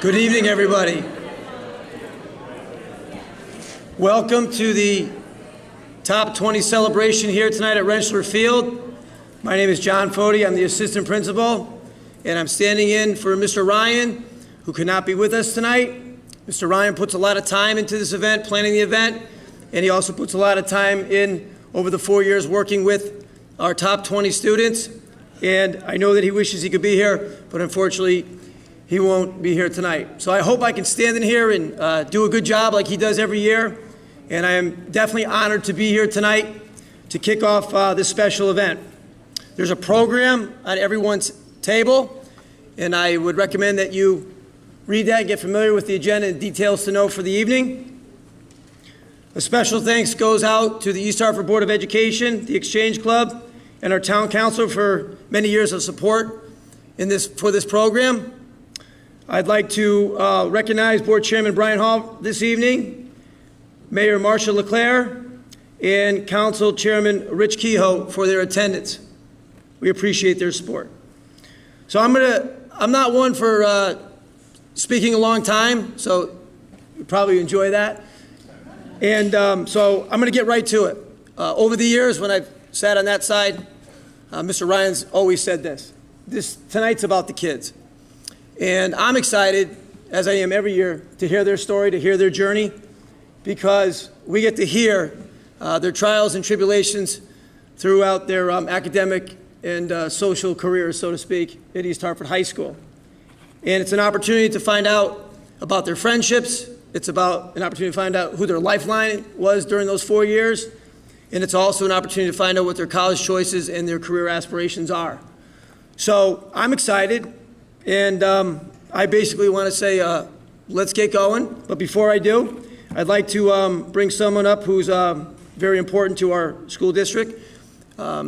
Good evening, everybody. Welcome to the Top 20 celebration here tonight at Rentschler Field. My name is John Fody. I'm the assistant principal, and I'm standing in for Mr. Ryan, who could not be with us tonight. Mr. Ryan puts a lot of time into this event, planning the event, and he also puts a lot of time in over the 4 years working with our top 20 students. And I know that he wishes he could be here, but unfortunately, he won't be here tonight. So I hope I can stand in here and do a good job like he does every year. And I am definitely honored to be here tonight to kick off this special event. There's a program on everyone's table, and I would recommend that you read that and get familiar with the agenda and details to know for the evening. A special thanks goes out to the East Hartford Board of Education, the Exchange Club, and our town council for many years of support for this program. I'd like to recognize Board Chairman Brian Hall this evening, Mayor Marcia LeClaire, and Council Chairman Rich Kehoe for their attendance. We appreciate their support. So I'm not one for speaking a long time, so you probably enjoy that. And so I'm going to get right to it. Over the years, when I've sat on that side, Mr. Ryan's always said this. Tonight's about the kids. And I'm excited, as I am every year, to hear their story, to hear their journey, because we get to hear their trials and tribulations throughout their academic and social careers, so to speak, at East Hartford High School. And it's an opportunity to find out about their friendships. It's about an opportunity to find out who their lifeline was during those 4 years. And it's also an opportunity to find out what their college choices and their career aspirations are. So I'm excited. And I basically want to say, let's get going. But before I do, I'd like to bring someone up who's very important to our school district.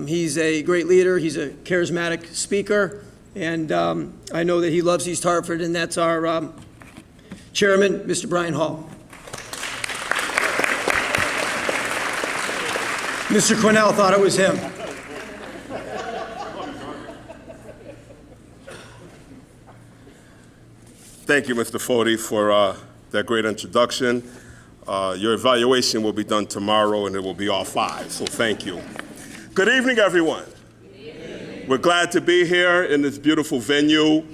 He's a great leader. He's a charismatic speaker. And I know that he loves East Hartford, and that's our chairman, Mr. Brian Hall. Mr. Cornell thought it was him. Thank you, Mr. Fody, for that great introduction. Your evaluation will be done tomorrow, and it will be all 5, so thank you. Good evening, everyone. Good evening. We're glad to be here in this beautiful venue.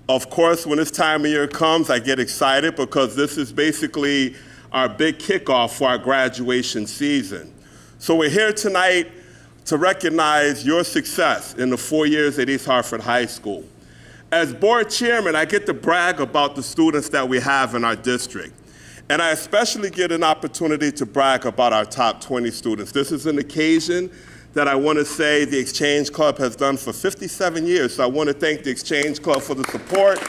Of course, when this time of year comes, I get excited because this is basically our big kickoff for our graduation season. So we're here tonight to recognize your success in the 4 years at East Hartford High School. As board chairman, I get to brag about the students that we have in our district. And I especially get an opportunity to brag about our top 20 students. This is an occasion that I want to say the Exchange Club has done for 57 years. So I want to thank the Exchange Club for the support.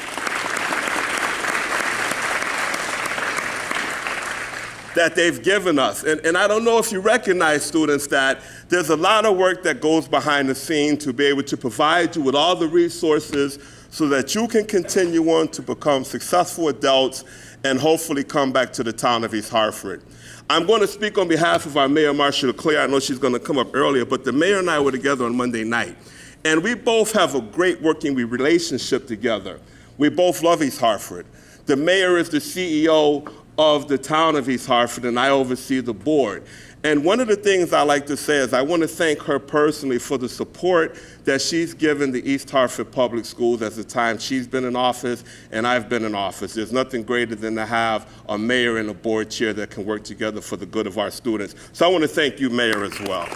That they've given us. And I don't know if you recognize, students, that there's a lot of work that goes behind the scene to be able to provide you with all the resources so that you can continue on to become successful adults and hopefully come back to the town of East Hartford. I'm going to speak on behalf of our Mayor, Marcia LeClaire. I know she's going to come up earlier, but the mayor and I were together on Monday night. And we both have a great working relationship together. We both love East Hartford. The mayor is the CEO of the town of East Hartford, and I oversee the board. And one of the things I like to say is I want to thank her personally for the support that she's given the East Hartford Public Schools as the time she's been in office and I've been in office. There's nothing greater than to have a mayor and a board chair that can work together for the good of our students. So I want to thank you, Mayor, as well.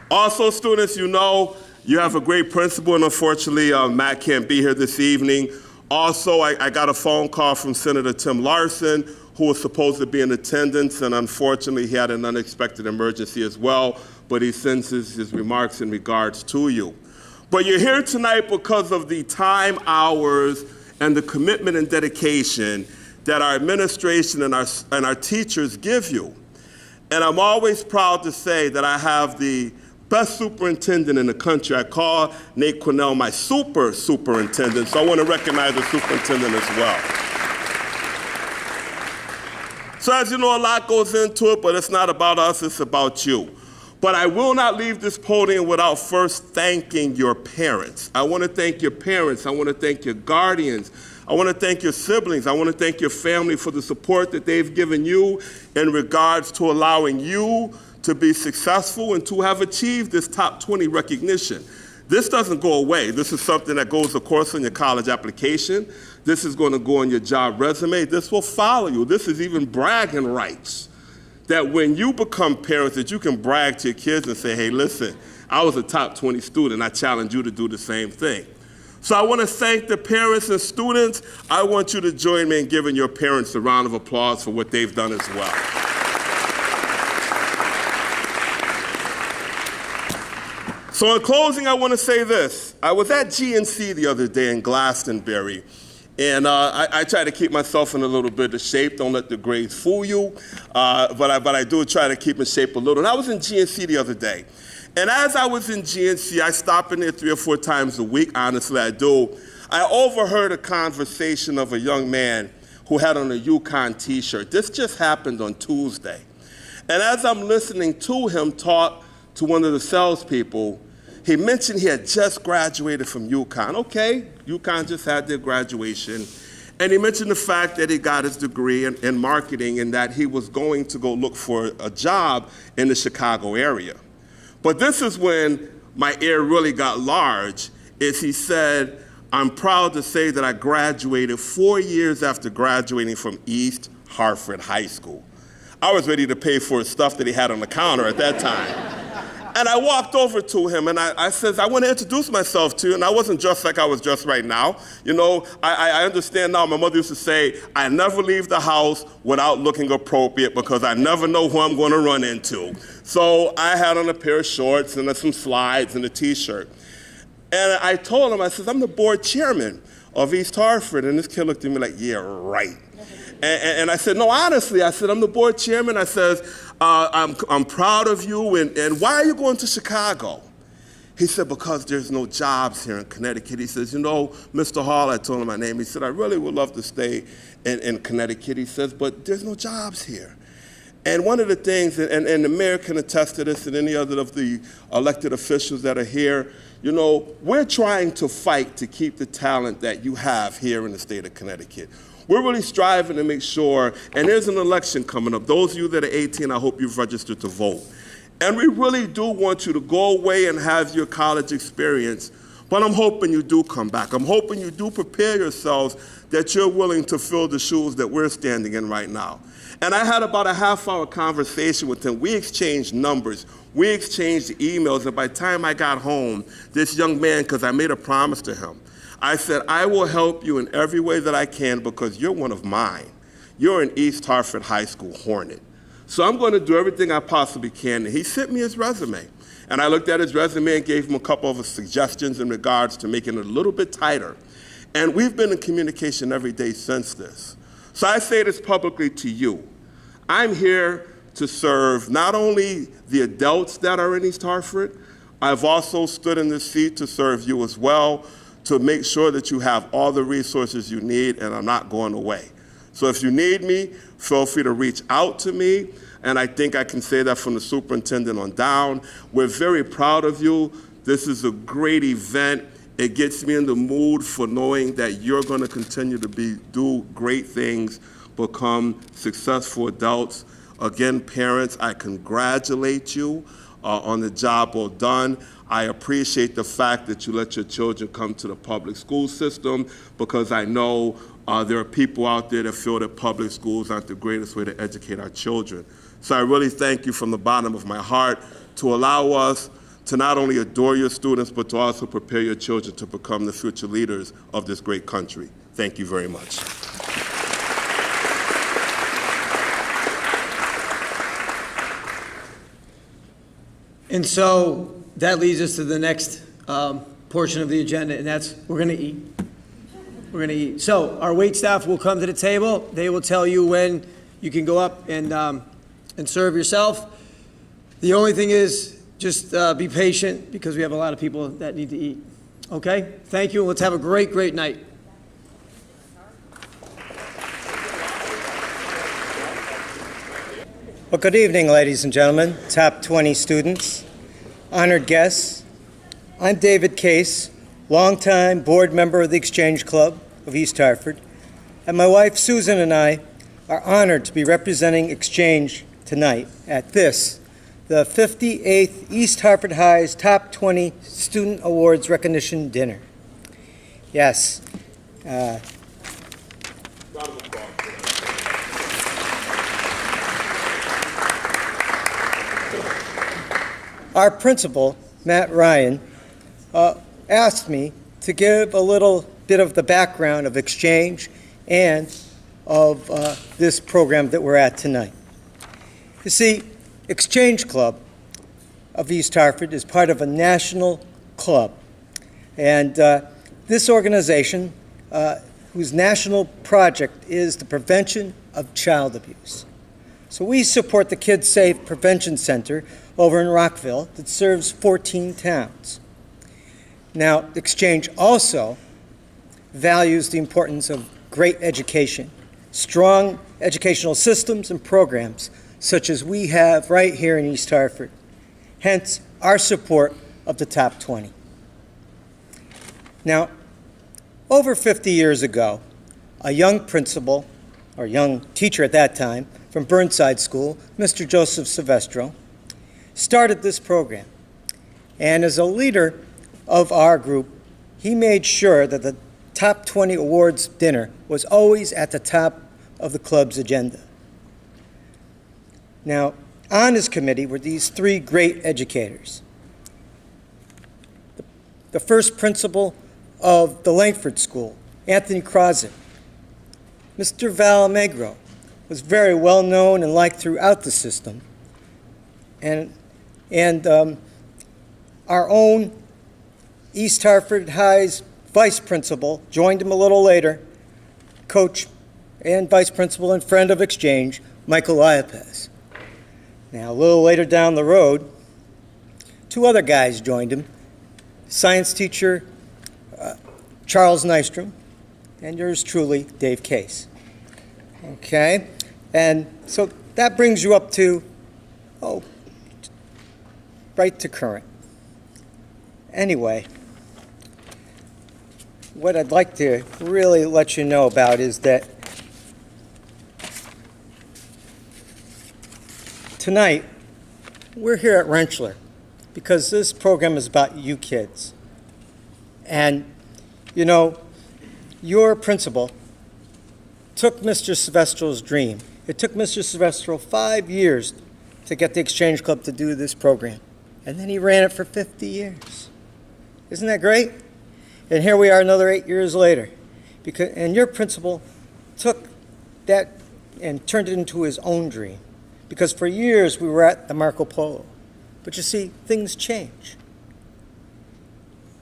Also, students, you know, you have a great principal, and unfortunately, Matt can't be here this evening. Also, I got a phone call from Senator Tim Larson, who was supposed to be in attendance, and unfortunately, he had an unexpected emergency as well, but he sends his remarks in regards to you. But you're here tonight because of the time, hours, and the commitment and dedication that our administration and our teachers give you. And I'm always proud to say that I have the best superintendent in the country. I call Nate Cornell my superintendent, so I want to recognize the superintendent as well. So as you know, a lot goes into it, but it's not about us, it's about you. But I will not leave this podium without first thanking your parents. I want to thank your parents. I want to thank your guardians. I want to thank your siblings. I want to thank your family for the support that they've given you in regards to allowing you to be successful and to have achieved this top 20 recognition. This doesn't go away. This is something that goes, of course, on your college application. This is going to go on your job resume. This will follow you. This is even bragging rights. That when you become parents, that you can brag to your kids and say, hey, listen, I was a top 20 student. I challenge you to do the same thing. So I want to thank the parents and students. I want you to join me in giving your parents a round of applause for what they've done as well. So in closing, I want to say this. I was at GNC the other day in Glastonbury. And I try to keep myself in a little bit of shape. Don't let the grades fool you. But I do try to keep in shape a little. And I was in GNC the other day. And as I was in GNC, I stop in there 3 or 4 times a week. Honestly, I do. I overheard a conversation of a young man who had on a UConn t-shirt. This just happened on Tuesday. And as I'm listening to him talk to one of the salespeople, he mentioned he had just graduated from UConn. Okay, UConn just had their graduation. And he mentioned the fact that he got his degree in marketing and that he was going to go look for a job in the Chicago area. But this is when my ear really got large, is he said, I'm proud to say that I graduated 4 years after graduating from East Hartford High School. I was ready to pay for his stuff that he had on the counter at that time. And I walked over to him and I said, I want to introduce myself to you. And I wasn't dressed like I was dressed right now. You know, I understand now. My mother used to say, I never leave the house without looking appropriate because I never know who I'm going to run into. So I had on a pair of shorts and some slides and a t-shirt. And I told him, I said, I'm the board chairman of East Hartford. And this kid looked at me like, yeah, right. And I said, no, honestly, I said, I'm the board chairman. I said, I'm proud of you, and why are you going to Chicago? He said, because there's no jobs here in Connecticut. He says, you know, Mr. Hall, I told him my name. He said, I really would love to stay in Connecticut. He says, but there's no jobs here. And one of the things, and the mayor can attest to this and any other of the elected officials that are here, you know, we're trying to fight to keep the talent that you have here in the state of Connecticut. We're really striving to make sure, and there's an election coming up. Those of you that are 18, I hope you've registered to vote. And we really do want you to go away and have your college experience, but I'm hoping you do come back. I'm hoping you do prepare yourselves that you're willing to fill the shoes that we're standing in right now. And I had about a half-hour conversation with him. We exchanged numbers. We exchanged emails, and by the time I got home, this young man, because I made a promise to him, I said, I will help you in every way that I can because you're one of mine. You're an East Hartford High School Hornet. So I'm going to do everything I possibly can. And he sent me his resume. And I looked at his resume and gave him a couple of suggestions in regards to making it a little bit tighter. And we've been in communication every day since this. So I say this publicly to you. I'm here to serve not only the adults that are in East Hartford, I've also stood in this seat to serve you as well, to make sure that you have all the resources you need, and I'm not going away. So if you need me, feel free to reach out to me, and I think I can say that from the superintendent on down. We're very proud of you. This is a great event. It gets me in the mood for knowing that you're going to continue to do great things, become successful adults. Again, parents, I congratulate you on the job well done. I appreciate the fact that you let your children come to the public school system because I know there are people out there that feel that public schools aren't the greatest way to educate our children. So I really thank you from the bottom of my heart to allow us to not only adore your students, but to also prepare your children to become the future leaders of this great country. Thank you very much. And so that leads us to the next portion of the agenda, and that's we're going to eat. We're going to eat. So our wait staff will come to the table. They will tell you when you can go up and serve yourself. The only thing is just be patient because we have a lot of people that need to eat. Okay? Thank you. Let's have a great, great night. Well, good evening, ladies and gentlemen, top 20 students, honored guests. I'm David Case, longtime board member of the Exchange Club of East Hartford, and my wife Susan and I are honored to be representing Exchange tonight at this, the 58th East Hartford High's Top 20 Student Awards Recognition Dinner. Yes. Our principal, Matt Ryan, asked me to give a little bit of the background of Exchange and of this program that we're at tonight. You see, Exchange Club of East Hartford is part of a national club, and this organization, whose national project is the prevention of child abuse. So we support the Kids Safe Prevention Center over in Rockville that serves 14 towns. Now, Exchange also values the importance of great education, strong educational systems and programs such as we have right here in East Hartford. Hence, our support of the top 20. Now, over 50 years ago, a young principal, or young teacher at that time, from Burnside School, Mr. Joseph Silvestro, started this program. And as a leader of our group, he made sure that the Top 20 Awards dinner was always at the top of the club's agenda. Now, on his committee were these three great educators. The first principal of the Langford School, Anthony Crosett. Mr. Val Magro was very well known and liked throughout the system. And our own East Hartford High's vice principal joined him a little later, coach and vice principal and friend of Exchange, Michael Iapez. Now, a little later down the road, two other guys joined him, science teacher Charles Nystrom, and yours truly, Dave Case. Okay? And so that brings you up to, right to current. Anyway, what I'd like to really let you know about is that tonight, we're here at Rentschler because this program is about you kids. And, you know, your principal took Mr. Silvestro's dream. It took Mr. Silvestro 5 years to get the Exchange Club to do this program. And then he ran it for 50 years. Isn't that great? And here we are another 8 years later. And your principal took that and turned it into his own dream. Because for years we were at the Marco Polo. But you see, things change.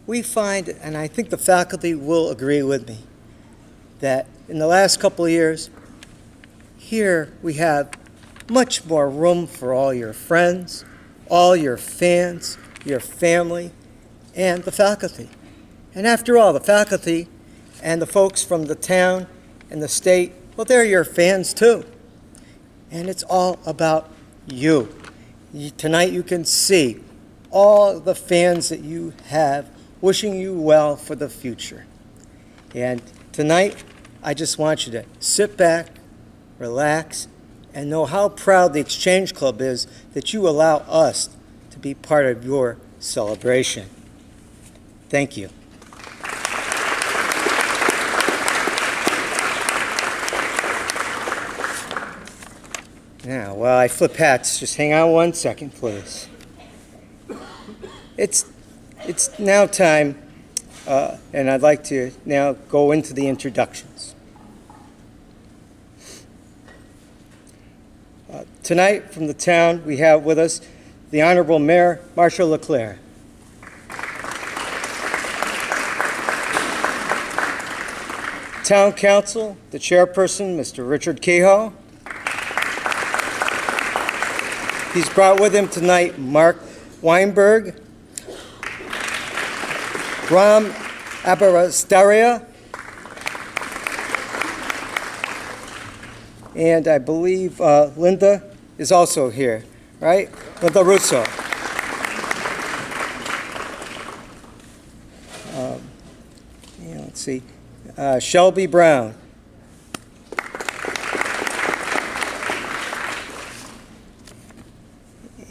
We find, and I think the faculty will agree with me, that in the last couple of years, here we have much more room for all your friends, all your fans, your family, and the faculty. And after all, the faculty and the folks from the town and the state, well, they're your fans too. And it's all about you. Tonight you can see all the fans that you have wishing you well for the future. And tonight, I just want you to sit back, relax, and know how proud the Exchange Club is that you allow us to be part of your celebration. Thank you. Now, while I flip hats, just hang on 1 second, please. It's now time, and I'd like to now go into the introductions. Tonight, from the town, we have with us the Honorable Mayor Marshall LeClaire. Town Council, the Chairperson, Mr. Richard Kehoe. He's brought with him tonight Mark Weinberg, Ram Abarastaria, and I believe Linda is also here, right? Linda Russo. Let's see. Shelby Brown.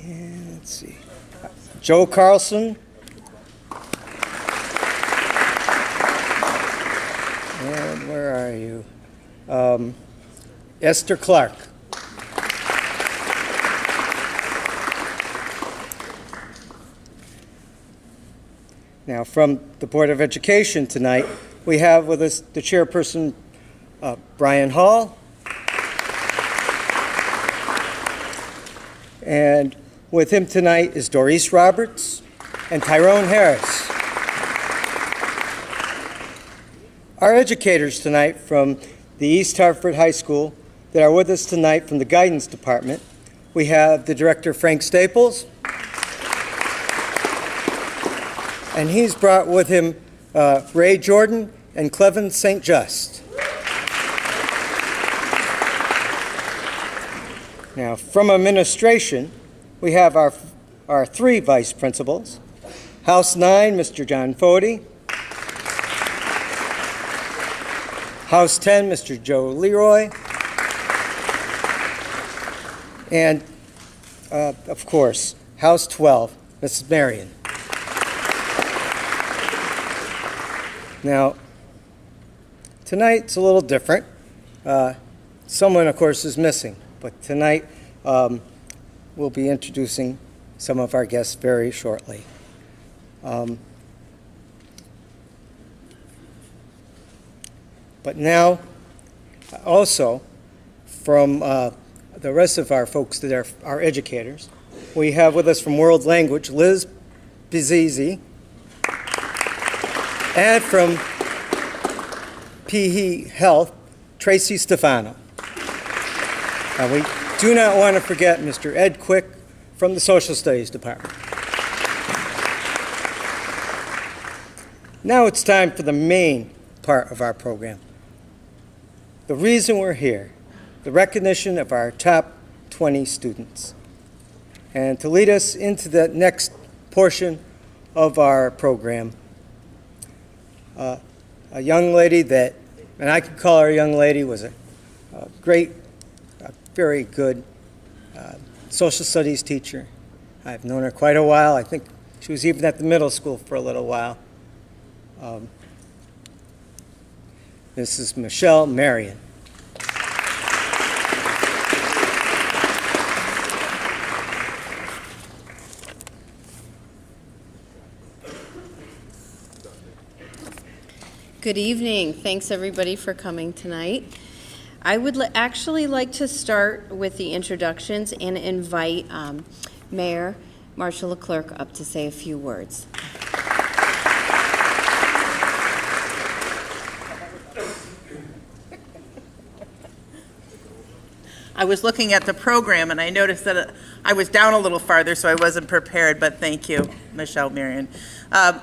And let's see. Joe Carlson. And where are you? Esther Clark. Now, from the Board of Education tonight, we have with us the chairperson, Brian Hall, and with him tonight is Doris Roberts and Tyrone Harris. Our educators tonight from the East Hartford High School that are with us tonight from the Guidance Department, we have the director, Frank Staples, and he's brought with him Ray Jordan and Clevin St. Just. Now, from administration, we have our three vice principals. House 9, Mr. John Fody. House 10, Mr. Joe Leroy. And, of course, House 12, Mrs. Marion. Now, tonight's a little different. Someone, of course, is missing, but tonight we'll be introducing some of our guests very shortly. But now, also, from the rest of our folks that are our educators, we have with us from World Language, Liz Bizizi, and from PE Health, Tracy Stefano. And we do not want to forget Mr. Ed Quick from the Social Studies Department. Now it's time for the main part of our program. The reason we're here, the recognition of our top 20 students. And to lead us into the next portion of our program, a young lady that, and I can call her a young lady, was a very good social studies teacher. I've known her quite a while. I think she was even at the middle school for a little while. This is Michelle Marion. Good evening. Thanks everybody for coming tonight. I would actually like to start with the introductions and invite Mayor Marsha Leclerc up to say a few words. I was looking at the program and I noticed that I was down a little farther, so I wasn't prepared, but thank you, Michelle Marion.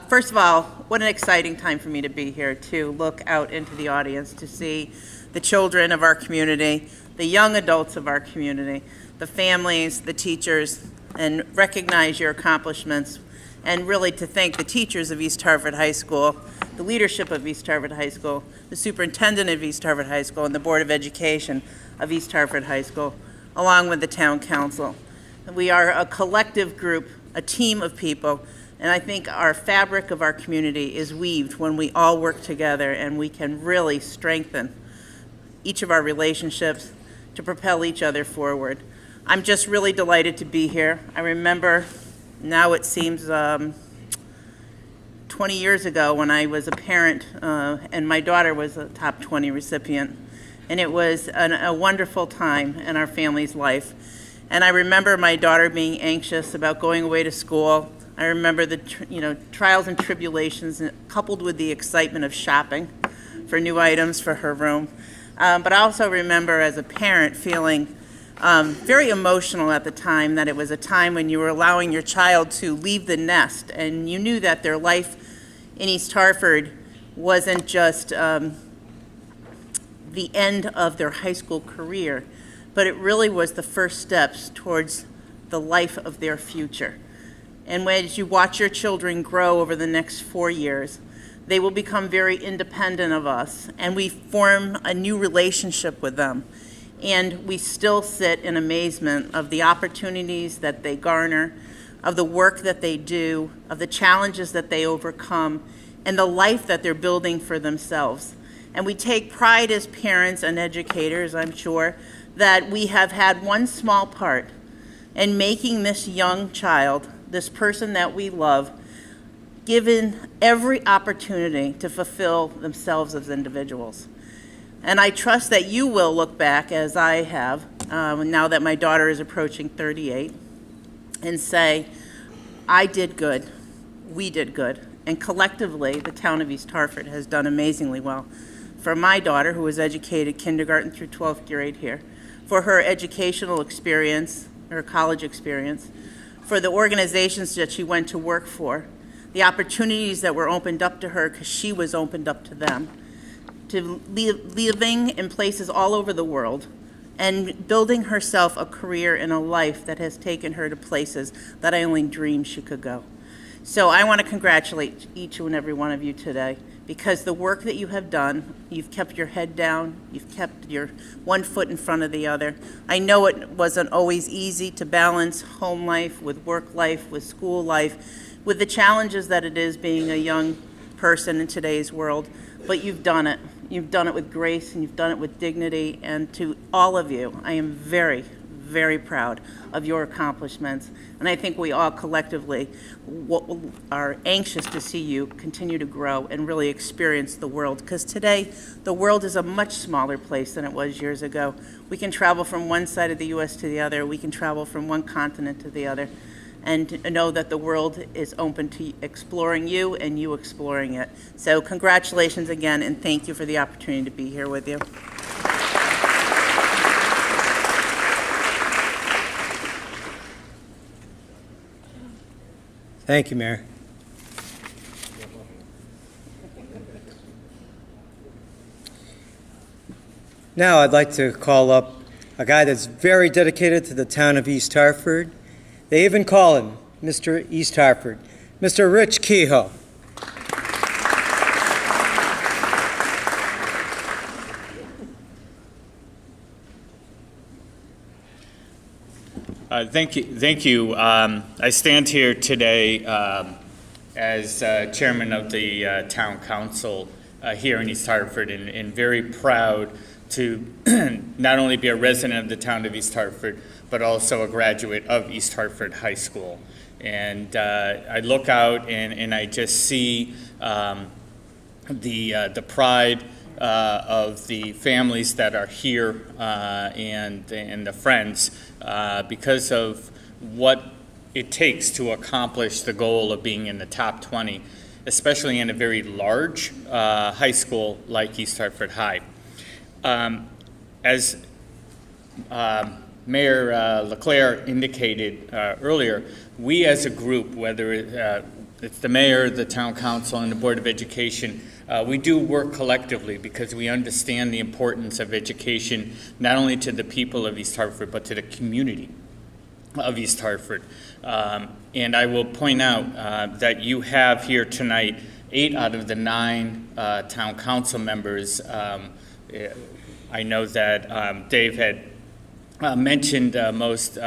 First of all, what an exciting time for me to be here, to look out into the audience, to see the children of our community, the young adults of our community, the families, the teachers, and recognize your accomplishments, and really to thank the teachers of East Hartford High School, the leadership of East Hartford High School, the superintendent of East Hartford High School, and the Board of Education of East Hartford High School, along with the town council. We are a collective group, a team of people, and I think our fabric of our community is weaved when we all work together and we can really strengthen each of our relationships to propel each other forward. I'm just really delighted to be here. I remember, now it seems 20 years ago when I was a parent and my daughter was a top 20 recipient. And it was a wonderful time in our family's life. And I remember my daughter being anxious about going away to school. I remember the trials and tribulations coupled with the excitement of shopping for new items for her room. But I also remember as a parent feeling very emotional at the time, that it was a time when you were allowing your child to leave the nest and you knew that their life in East Hartford wasn't just the end of their high school career, but it really was the first steps towards the life of their future. And as you watch your children grow over the next 4 years, they will become very independent of us, and we form a new relationship with them. And we still sit in amazement of the opportunities that they garner, of the work that they do, of the challenges that they overcome, and the life that they're building for themselves. And we take pride as parents and educators, I'm sure, that we have had one small part in making this young child, this person that we love, given every opportunity to fulfill themselves as individuals. And I trust that you will look back, as I have, now that my daughter is approaching 38, and say, I did good, we did good, and collectively, the town of East Hartford has done amazingly well. For my daughter, who was educated kindergarten through 12th grade here, for her educational experience, her college experience, for the organizations that she went to work for, the opportunities that were opened up to her because she was opened up to them, to living in places all over the world and building herself a career and a life that has taken her to places that I only dreamed she could go. So I want to congratulate each and every one of you today, because the work that you have done, you've kept your head down, you've kept your one foot in front of the other. I know it wasn't always easy to balance home life with work life, with school life, with the challenges that it is being a young person in today's world, but you've done it. You've done it with grace, and you've done it with dignity, and to all of you, I am very, very proud of your accomplishments, and I think we all collectively are anxious to see you continue to grow and really experience the world, because today the world is a much smaller place than it was years ago. We can travel from one side of the U.S. to the other. We can travel from one continent to the other, and know that the world is open to exploring you and you exploring it. So congratulations again, and thank you for the opportunity to be here with you. Thank you, Mayor. Now I'd like to call up a guy that's very dedicated to the town of East Hartford. They even call him Mr. East Hartford, Mr. Rich Kehoe. Thank you. I stand here today as chairman of the town council here in East Hartford, and very proud to not only be a resident of the town of East Hartford, but also a graduate of East Hartford High School. And I look out and I just see the pride of the families that are here and the friends because of what it takes to accomplish the goal of being in the top 20, especially in a very large high school like East Hartford High. As Mayor Leclerc indicated earlier, we as a group, whether it's the mayor, the town council, and the Board of Education, we do work collectively because we understand the importance of education, not only to the people of East Hartford, but to the community of East Hartford. And I will point out that you have here tonight 8 out of the 9 town council members. I know that Dave had mentioned most.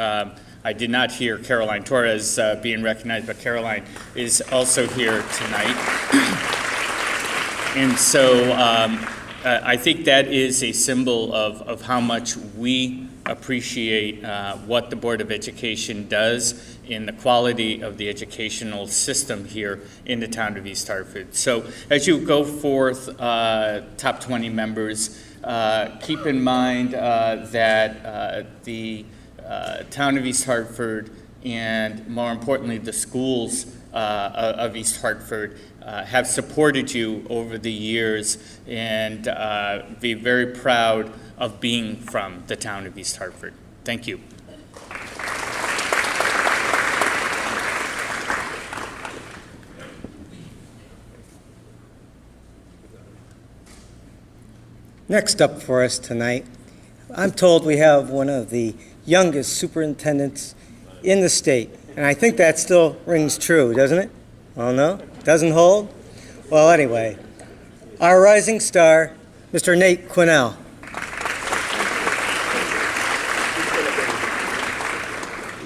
I did not hear Caroline Torres being recognized, but Caroline is also here tonight. And so I think that is a symbol of how much we appreciate what the Board of Education does in the quality of the educational system here in the town of East Hartford. So as you go forth, top 20 members, keep in mind that the town of East Hartford, and more importantly the schools of East Hartford, have supported you over the years, and be very proud of being from the town of East Hartford. Thank you. Next up for us tonight, I'm told we have one of the youngest superintendents in the state, and I think that still rings true, doesn't it? Oh, no? Doesn't hold? Well, anyway, our rising star, Mr. Nate Quinnell.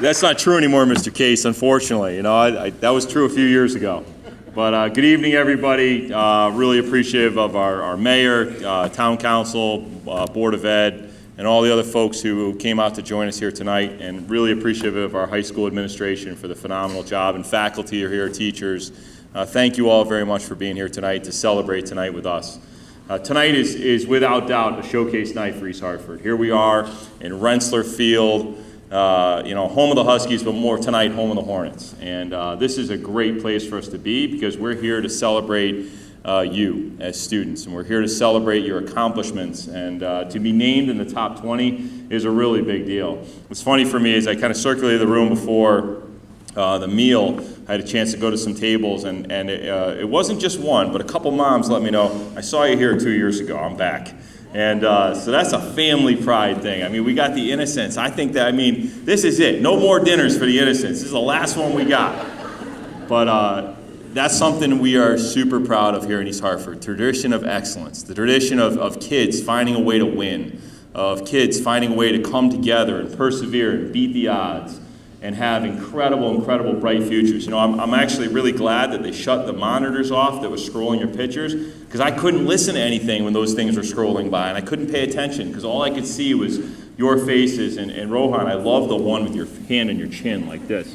That's not true anymore, Mr. Case, unfortunately. You know, that was true a few years ago. But good evening, everybody. Really appreciative of our mayor, town council, Board of Ed, and all the other folks who came out to join us here tonight, and really appreciative of our high school administration for the phenomenal job, and faculty are here, teachers. Thank you all very much for being here tonight to celebrate tonight with us. Tonight is without doubt a showcase night for East Hartford. Here we are in Rensselaer Field, home of the Huskies, but more tonight, home of the Hornets. And this is a great place for us to be because we're here to celebrate you as students, and we're here to celebrate your accomplishments. And to be named in the top 20 is a really big deal. What's funny for me is I kind of circulated the room before the meal. I had a chance to go to some tables, and it wasn't just one, but a couple moms let me know, I saw you here 2 years ago, I'm back. And so that's a family pride thing. I mean, we got the innocents. I think that, this is it. No more dinners for the innocents. This is the last one we got. But that's something we are super proud of here in East Hartford. Tradition of excellence. The tradition of kids finding a way to win. Of kids finding a way to come together and persevere and beat the odds and have incredible, bright futures. You know, I'm actually really glad that they shut the monitors off that was scrolling your pictures, because I couldn't listen to anything when those things were scrolling by, and I couldn't pay attention, because all I could see was your faces. And Rohan, I love the one with your hand in your chin like this.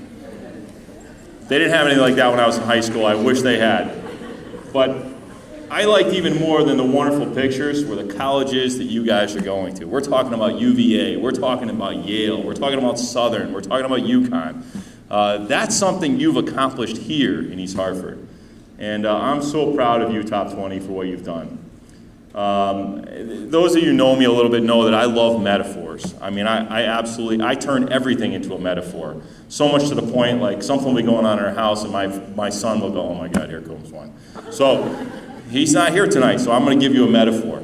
They didn't have anything like that when I was in high school. I wish they had. But I liked even more than the wonderful pictures were the colleges that you guys are going to. We're talking about UVA, we're talking about Yale, we're talking about Southern, we're talking about UConn. That's something you've accomplished here in East Hartford. And I'm so proud of you, Top 20, for what you've done. Those of you who know me a little bit know that I love metaphors. I turn everything into a metaphor. So much to the point, like something will be going on in our house and my son will go, oh my God, here comes one. So he's not here tonight, so I'm going to give you a metaphor.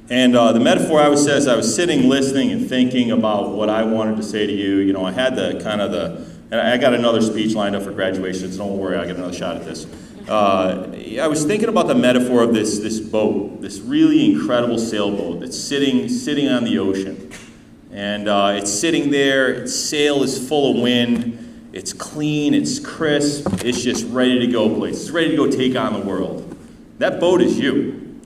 And the metaphor I was sitting listening and thinking about what I wanted to say to you. You know, I had and I got another speech lined up for graduation, so don't worry, I'll get another shot at this. I was thinking about the metaphor of this boat, this really incredible sailboat that's sitting on the ocean. And it's sitting there, its sail is full of wind, it's clean, it's crisp, it's just ready to go places. It's ready to go take on the world. That boat is you.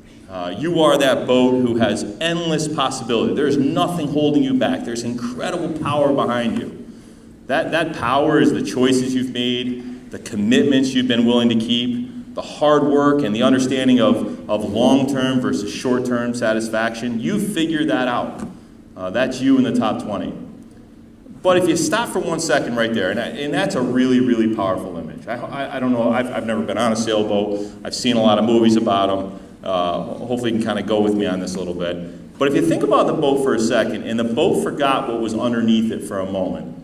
You are that boat who has endless possibility. There's nothing holding you back. There's incredible power behind you. That power is the choices you've made, the commitments you've been willing to keep, the hard work and the understanding of long-term versus short-term satisfaction. You figured that out. That's you in the top 20. But if you stop for 1 second right there, and that's a really powerful image. I don't know, I've never been on a sailboat. I've seen a lot of movies about them. Hopefully you can kind of go with me on this a little bit. But if you think about the boat for a second, and the boat forgot what was underneath it for a moment,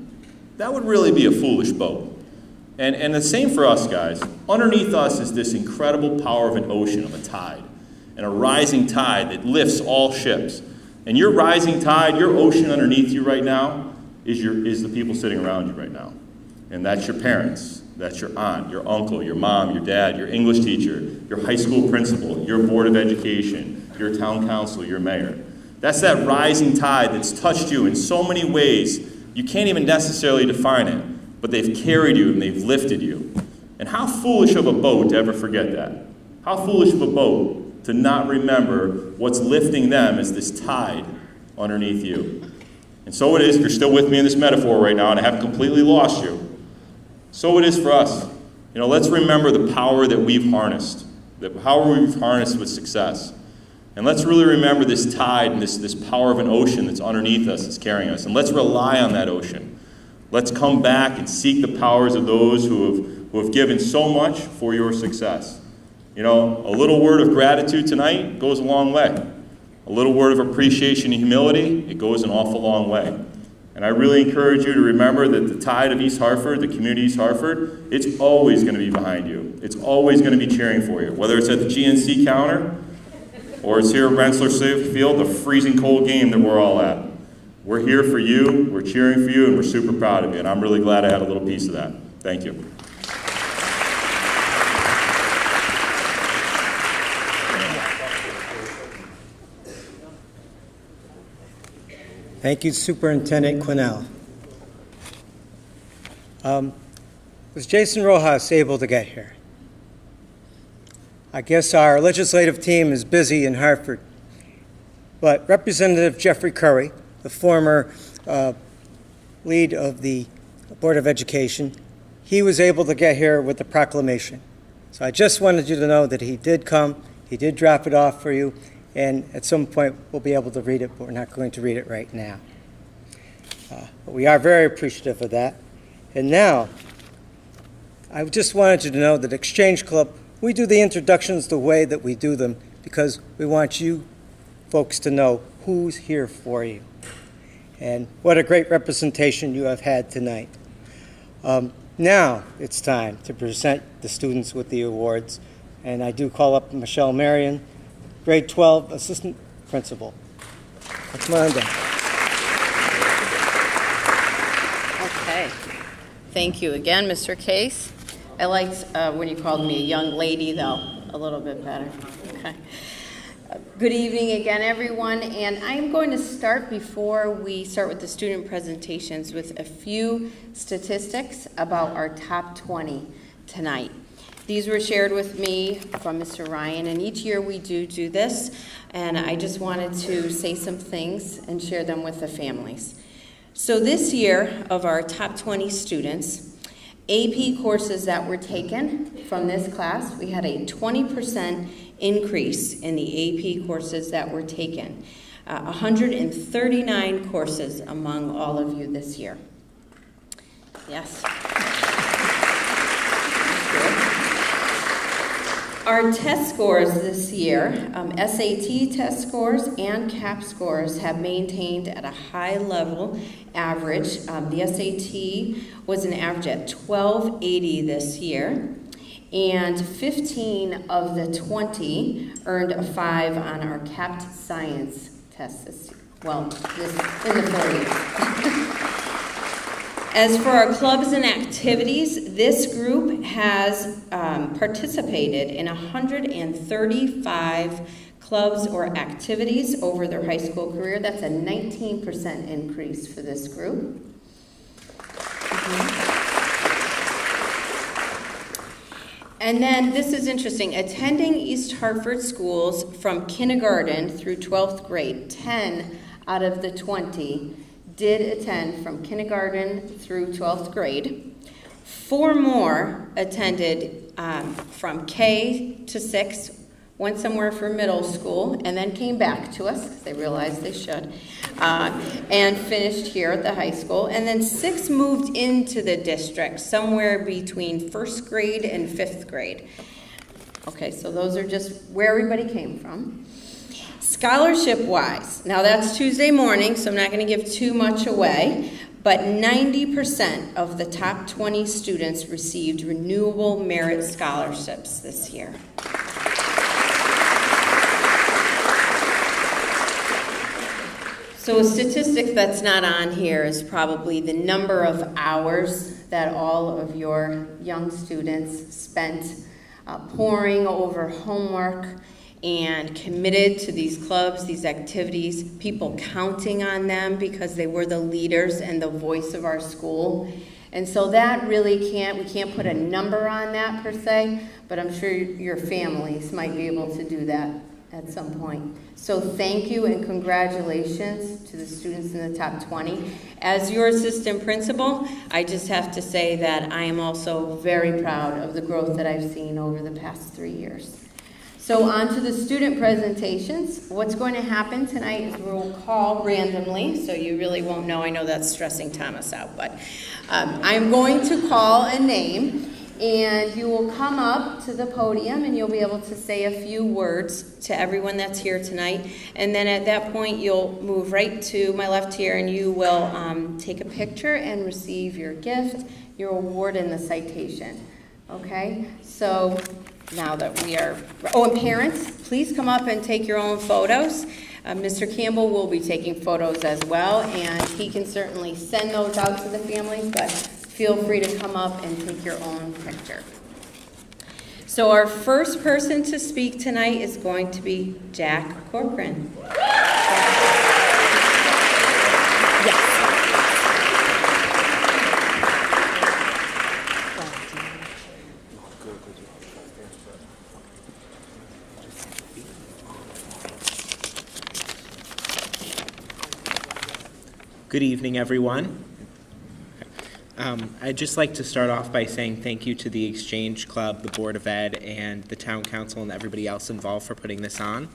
that would really be a foolish boat. And the same for us, guys. Underneath us is this incredible power of an ocean, of a tide, and a rising tide that lifts all ships. And your rising tide, your ocean underneath you right now, is the people sitting around you right now. And that's your parents, that's your aunt, your uncle, your mom, your dad, your English teacher, your high school principal, your board of education, your town council, your mayor. That's that rising tide that's touched you in so many ways, you can't even necessarily define it, but they've carried you and they've lifted you. And how foolish of a boat to ever forget that. How foolish of a boat to not remember what's lifting them is this tide underneath you. And so it is, if you're still with me in this metaphor right now, and I haven't completely lost you, so it is for us. You know, let's remember the power that we've harnessed, the power we've harnessed with success. And let's really remember this tide and this power of an ocean that's underneath us, that's carrying us. And let's rely on that ocean. Let's come back and seek the powers of those who have given so much for your success. You know, a little word of gratitude tonight goes a long way. A little word of appreciation and humility, it goes an awful long way. And I really encourage you to remember that the tide of East Hartford, the community of East Hartford, it's always going to be behind you. It's always going to be cheering for you, whether it's at the GNC counter or it's here at Rensselaer Field, the freezing cold game that we're all at. We're here for you, we're cheering for you, and we're super proud of you, and I'm really glad I had a little piece of that. Thank you. Thank you, Superintendent Quinnell. Was Jason Rojas able to get here? I guess our legislative team is busy in Hartford, but Representative Jeffrey Curry, the former lead of the Board of Education, he was able to get here with the proclamation. So I just wanted you to know that he did come, he did drop it off for you, and at some point we'll be able to read it, but we're not going to read it right now. But we are very appreciative of that. And now, I just wanted you to know that Exchange Club, we do the introductions the way that we do them because we want you folks to know who's here for you. And what a great representation you have had tonight. Now it's time to present the students with the awards. And I do call up Michelle Marion, grade 12 assistant principal. Come on down. Okay. Thank you again, Mr. Case. I liked when you called me a young lady, though, a little bit better. Okay. Good evening again, everyone. And I'm going to start, before we start with the student presentations, with a few statistics about our top 20 tonight. These were shared with me from Mr. Ryan, and each year we do this, and I just wanted to say some things and share them with the families. So this year, of our top 20 students, AP courses that were taken from this class, we had a 20% increase in the AP courses that were taken. 139 courses among all of you this year. Yes. Our test scores this year, SAT test scores and CAP scores, have maintained at a high level average. The SAT was an average at 1280 this year, and 15 of the 20 earned a 5 on our CAP science test this year. Well, in the 4 years. As for our clubs and activities, this group has participated in 135 clubs or activities over their high school career. That's a 19% increase for this group. And then this is interesting. Attending East Hartford schools from kindergarten through 12th grade, 10 out of the 20 did attend from kindergarten through 12th grade. 4 more attended from K to 6, went somewhere for middle school, and then came back to us because they realized they should, and finished here at the high school. And then 6 moved into the district, somewhere between 1st grade and 5th grade. Okay, so those are just where everybody came from. Scholarship-wise, now that's Tuesday morning, so I'm not going to give too much away, but 90% of the top 20 students received renewable merit scholarships this year. So a statistic that's not on here is probably the number of hours that all of your young students spent poring over homework and committed to these clubs, these activities, people counting on them because they were the leaders and the voice of our school. And so that really we can't put a number on that per se, but I'm sure your families might be able to do that at some point. So thank you and congratulations to the students in the top 20. As your assistant principal, I just have to say that I am also very proud of the growth that I've seen over the past 3 years. So on to the student presentations. What's going to happen tonight is we'll call randomly, so you really won't know. I know that's stressing Thomas out, but I'm going to call a name, and you will come up to the podium, and you'll be able to say a few words to everyone that's here tonight. And then at that point, you'll move right to my left here, and you will take a picture and receive your gift, your award, and the citation. Okay? So now that we are, oh, and parents, please come up and take your own photos. Mr. Campbell will be taking photos as well, and he can certainly send those out to the families, but feel free to come up and take your own picture. So our first person to speak tonight is going to be Jack Corcoran. Good evening, everyone. I'd just like to start off by saying thank you to the Exchange Club, the Board of Ed, and the Town Council and everybody else involved for putting this on.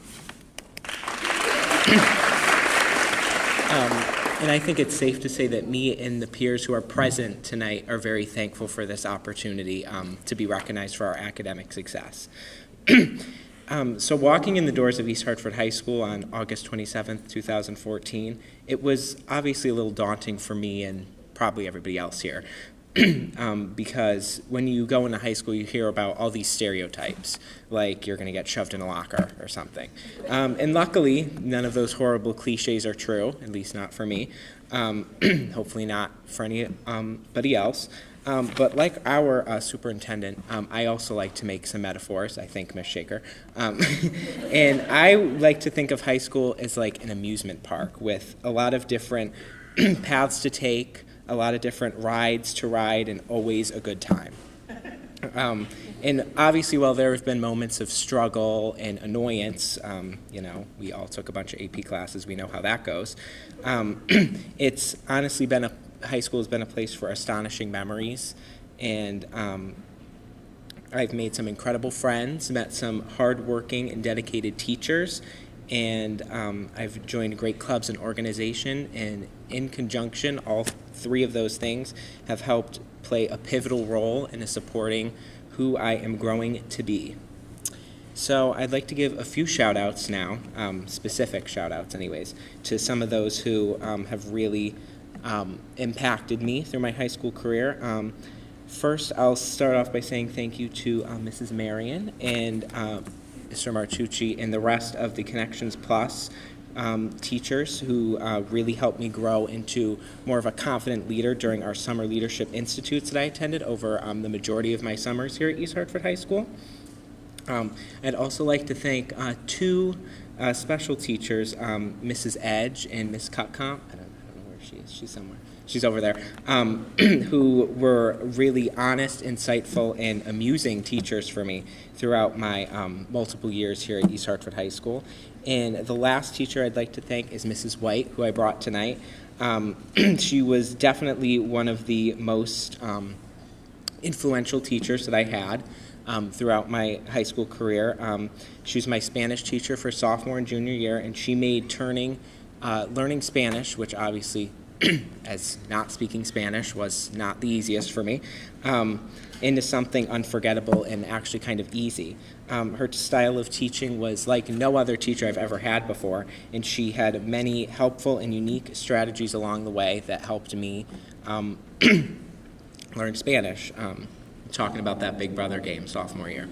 And I think it's safe to say that me and the peers who are present tonight are very thankful for this opportunity to be recognized for our academic success. So walking in the doors of East Hartford High School on August 27th, 2014, it was obviously a little daunting for me and probably everybody else here. Because when you go into high school, you hear about all these stereotypes, like you're going to get shoved in a locker or something. And luckily, none of those horrible cliches are true, at least not for me. Hopefully not for anybody else. But like our superintendent, I also like to make some metaphors, I think, Ms. Shaker. And I like to think of high school as like an amusement park with a lot of different paths to take, a lot of different rides to ride, and always a good time. And obviously, while there have been moments of struggle and annoyance, we all took a bunch of AP classes, we know how that goes. It's honestly been high school has been a place for astonishing memories, and I've made some incredible friends, met some hardworking and dedicated teachers, and I've joined great clubs and organization, and in conjunction, all three of those things have helped play a pivotal role in supporting who I am growing to be. So I'd like to give a few shout-outs now, specific shout-outs anyways, to some of those who have really impacted me through my high school career. First, I'll start off by saying thank you to Mrs. Marion and Mr. Martucci and the rest of the Connections Plus teachers who really helped me grow into more of a confident leader during our summer leadership institutes that I attended over the majority of my summers here at East Hartford High School. I'd also like to thank two special teachers, Mrs. Edge and Miss Cutcomb. I don't know where she is. She's somewhere. She's over there, who were really honest, insightful, and amusing teachers for me throughout my multiple years here at East Hartford High School. And the last teacher I'd like to thank is Mrs. White, who I brought tonight. She was definitely one of the most influential teachers that I had throughout my high school career. She was my Spanish teacher for sophomore and junior year, and she made learning Spanish, which obviously as not speaking Spanish was not the easiest for me, into something unforgettable and actually kind of easy. Her style of teaching was like no other teacher I've ever had before, and she had many helpful and unique strategies along the way that helped me learn Spanish. Talking about that Big Brother game sophomore year.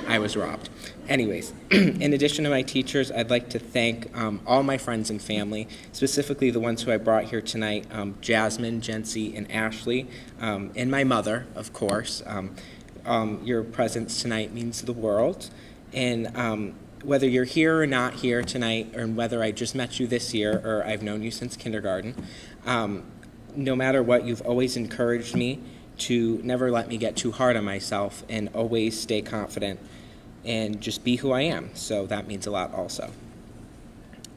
I was robbed. Anyways, in addition to my teachers, I'd like to thank all my friends and family, specifically the ones who I brought here tonight, Jasmine, Jency, and Ashley, and my mother, of course. Your presence tonight means the world. And whether you're here or not here tonight, or whether I just met you this year or I've known you since kindergarten, no matter what, you've always encouraged me to never let me get too hard on myself and always stay confident and just be who I am. So that means a lot also.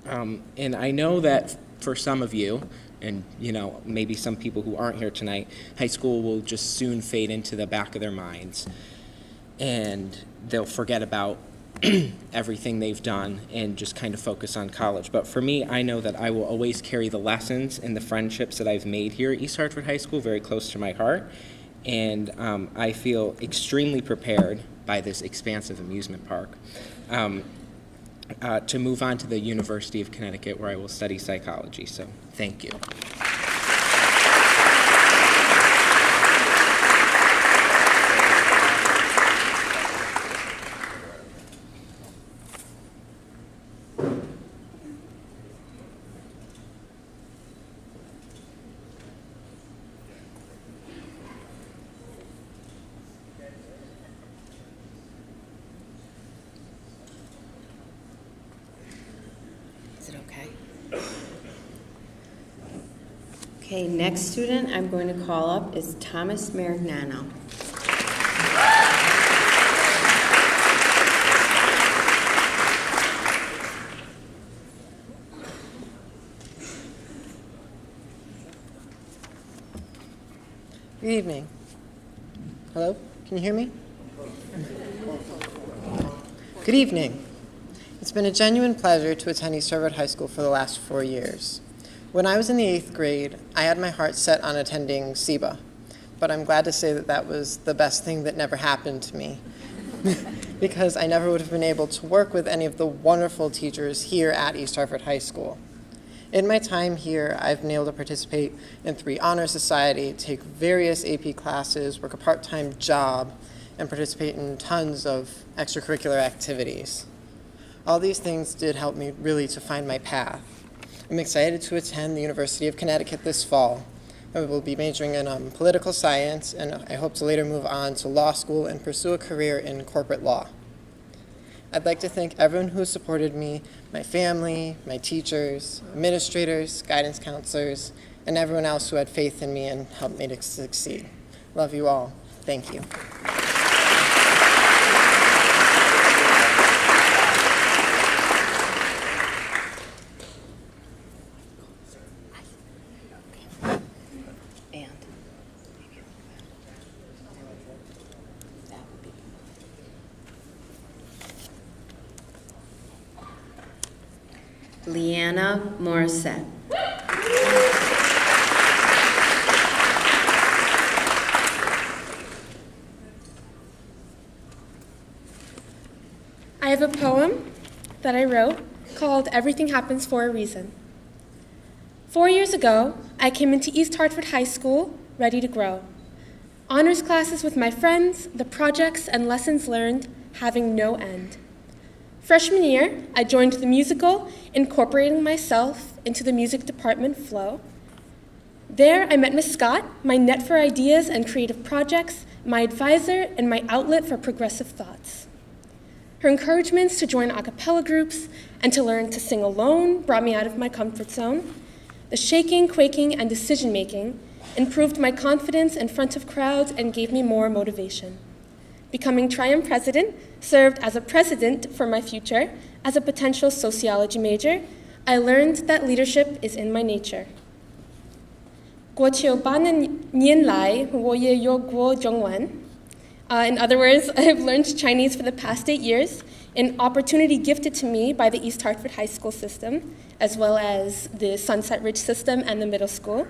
And I know that for some of you, and maybe some people who aren't here tonight, high school will just soon fade into the back of their minds and they'll forget about everything they've done and just kind of focus on college. But for me, I know that I will always carry the lessons and the friendships that I've made here at East Hartford High School very close to my heart. And I feel extremely prepared by this expansive amusement park to move on to the University of Connecticut, where I will study psychology. So thank you. Okay, next student I'm going to call up is Thomas Marignano. Good evening. Hello? Can you hear me? Good evening. It's been a genuine pleasure to attend East Harvard High School for the last 4 years. When I was in the 8th grade, I had my heart set on attending SEBA, but I'm glad to say that that was the best thing that never happened to me because I never would have been able to work with any of the wonderful teachers here at East Harvard High School. In my time here, I've been able to participate in 3 honor society, take various AP classes, work a part-time job, and participate in tons of extracurricular activities. All these things did help me really to find my path. I'm excited to attend the University of Connecticut this fall. I will be majoring in political science, and I hope to later move on to law school and pursue a career in corporate law. I'd like to thank everyone who supported me, my family, my teachers, administrators, guidance counselors, and everyone else who had faith in me and helped me to succeed. Love you all. Thank you. Leanna Morissette. I have a poem that I wrote called Everything Happens for a Reason. 4 years ago, I came into East Hartford High School ready to grow. Honors classes with my friends, the projects and lessons learned having no end. Freshman year, I joined the musical, incorporating myself into the music department flow. There, I met Miss Scott, my net for ideas and creative projects, my advisor, and my outlet for progressive thoughts. Her encouragements to join a cappella groups and to learn to sing alone brought me out of my comfort zone. The shaking, quaking, and decision-making improved my confidence in front of crowds and gave me more motivation. Becoming Triumph president served as a precedent for my future. As a potential sociology major, I learned that leadership is in my nature. 过去8年来，我也有过中文. In other words, I have learned Chinese for the past 8 years, an opportunity gifted to me by the East Hartford High School system, as well as the Sunset Ridge system and the middle school.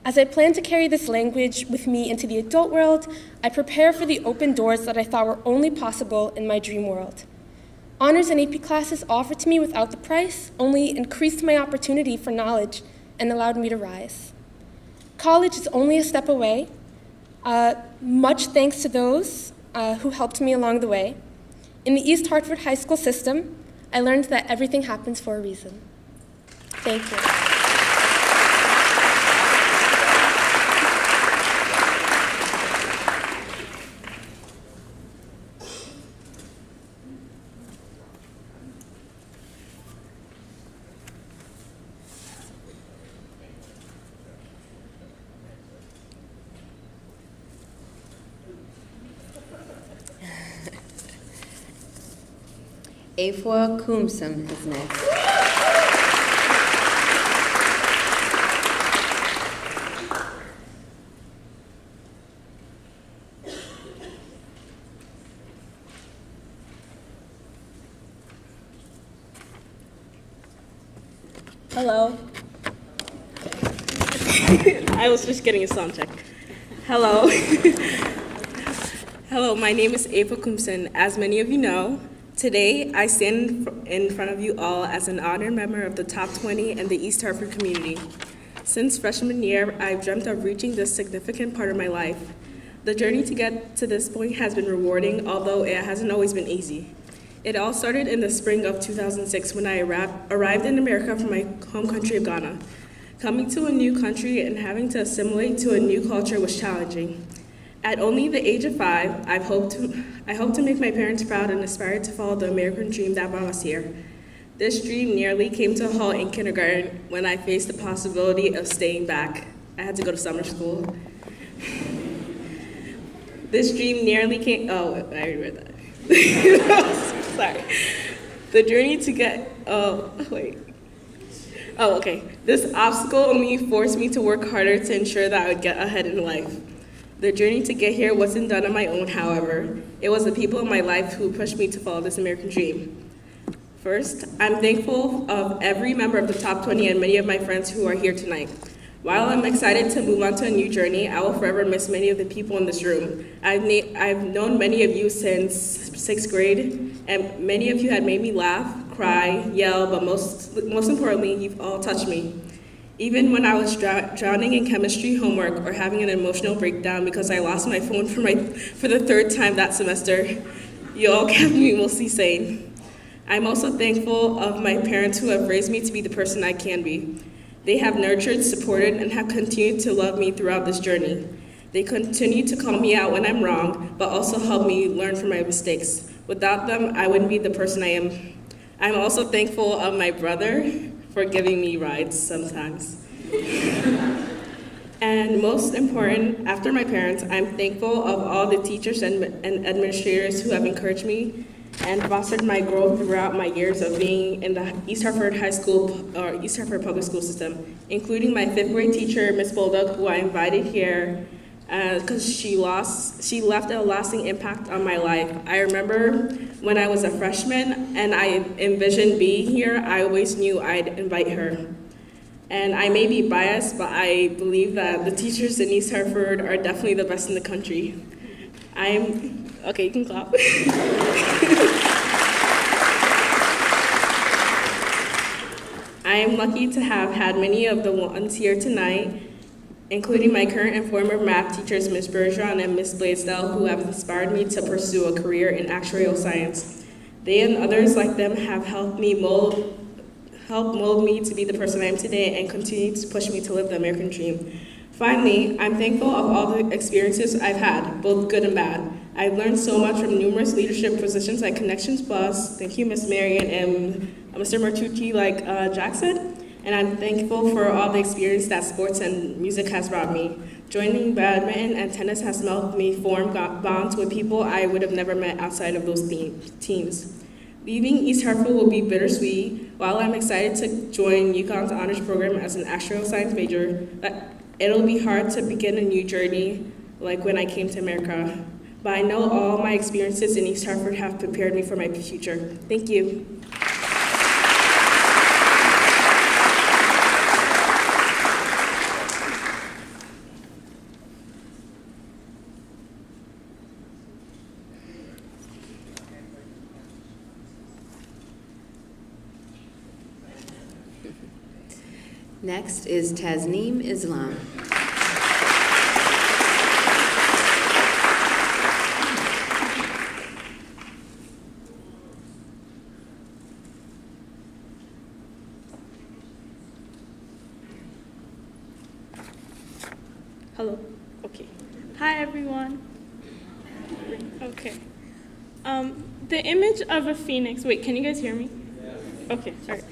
As I plan to carry this language with me into the adult world, I prepare for the open doors that I thought were only possible in my dream world. Honors and AP classes offered to me without the price only increased my opportunity for knowledge and allowed me to rise. College is only a step away. Much thanks to those who helped me along the way. In the East Hartford High School system, I learned that everything happens for a reason. Thank you. Afua Kumsum is next. Hello. I was just getting a sound check. Hello. Hello, my name is Ava Kumson. As many of you know, today I stand in front of you all as an honored member of the top 20 in the East Hartford community. Since freshman year, I've dreamt of reaching this significant part of my life. The journey to get to this point has been rewarding, although it hasn't always been easy. It all started in the spring of 2006 when I arrived in America from my home country of Ghana. Coming to a new country and having to assimilate to a new culture was challenging. At only the age of 5, I hope to make my parents proud and aspire to follow the American dream that brought us here. This dream nearly came to a halt in kindergarten when I faced the possibility of staying back. I had to go to summer school. This dream nearly came, oh, I already read that. Sorry. The journey to get, This obstacle only forced me to work harder to ensure that I would get ahead in life. The journey to get here wasn't done on my own, however. It was the people in my life who pushed me to follow this American dream. First, I'm thankful of every member of the Top 20 and many of my friends who are here tonight. While I'm excited to move on to a new journey, I will forever miss many of the people in this room. I've known many of you since 6th grade, and many of you had made me laugh, cry, yell, but most importantly, you've all touched me. Even when I was drowning in chemistry homework or having an emotional breakdown because I lost my phone for the 3rd time that semester, you all kept me mostly sane. I'm also thankful of my parents who have raised me to be the person I can be. They have nurtured, supported, and have continued to love me throughout this journey. They continue to call me out when I'm wrong, but also help me learn from my mistakes. Without them, I wouldn't be the person I am. I'm also thankful of my brother for giving me rides sometimes. And most important, after my parents, I'm thankful of all the teachers and administrators who have encouraged me and fostered my growth throughout my years of being in the East Hartford High School or East Hartford Public School System, including my 5th grade teacher, Miss Bulldog, who I invited here because she left a lasting impact on my life. I remember when I was a freshman and I envisioned being here, I always knew I'd invite her. And I may be biased, but I believe that the teachers in East Hartford are definitely the best in the country. Okay, you can clap. I am lucky to have had many of the ones here tonight, including my current and former math teachers, Ms. Bergeron and Ms. Blaisdell, who have inspired me to pursue a career in actuarial science. They and others like them have helped mold me to be the person I am today and continue to push me to live the American dream. Finally, I'm thankful of all the experiences I've had, both good and bad. I've learned so much from numerous leadership positions like Connections Plus, thank you Ms. Marion, and Mr. Martucci like Jack said, and I'm thankful for all the experience that sports and music has brought me. Joining badminton and tennis has helped me form bonds with people I would have never met outside of those teams. Leaving East Hartford will be bittersweet. While I'm excited to join UConn's honors program as an actuarial science major, it'll be hard to begin a new journey like when I came to America. But I know all my experiences in East Hartford have prepared me for my future. Thank you. Next is Tasneem Islam. Hello. Okay. Hi, everyone. Okay. The image of a phoenix. Wait, can you guys hear me? Okay. All right.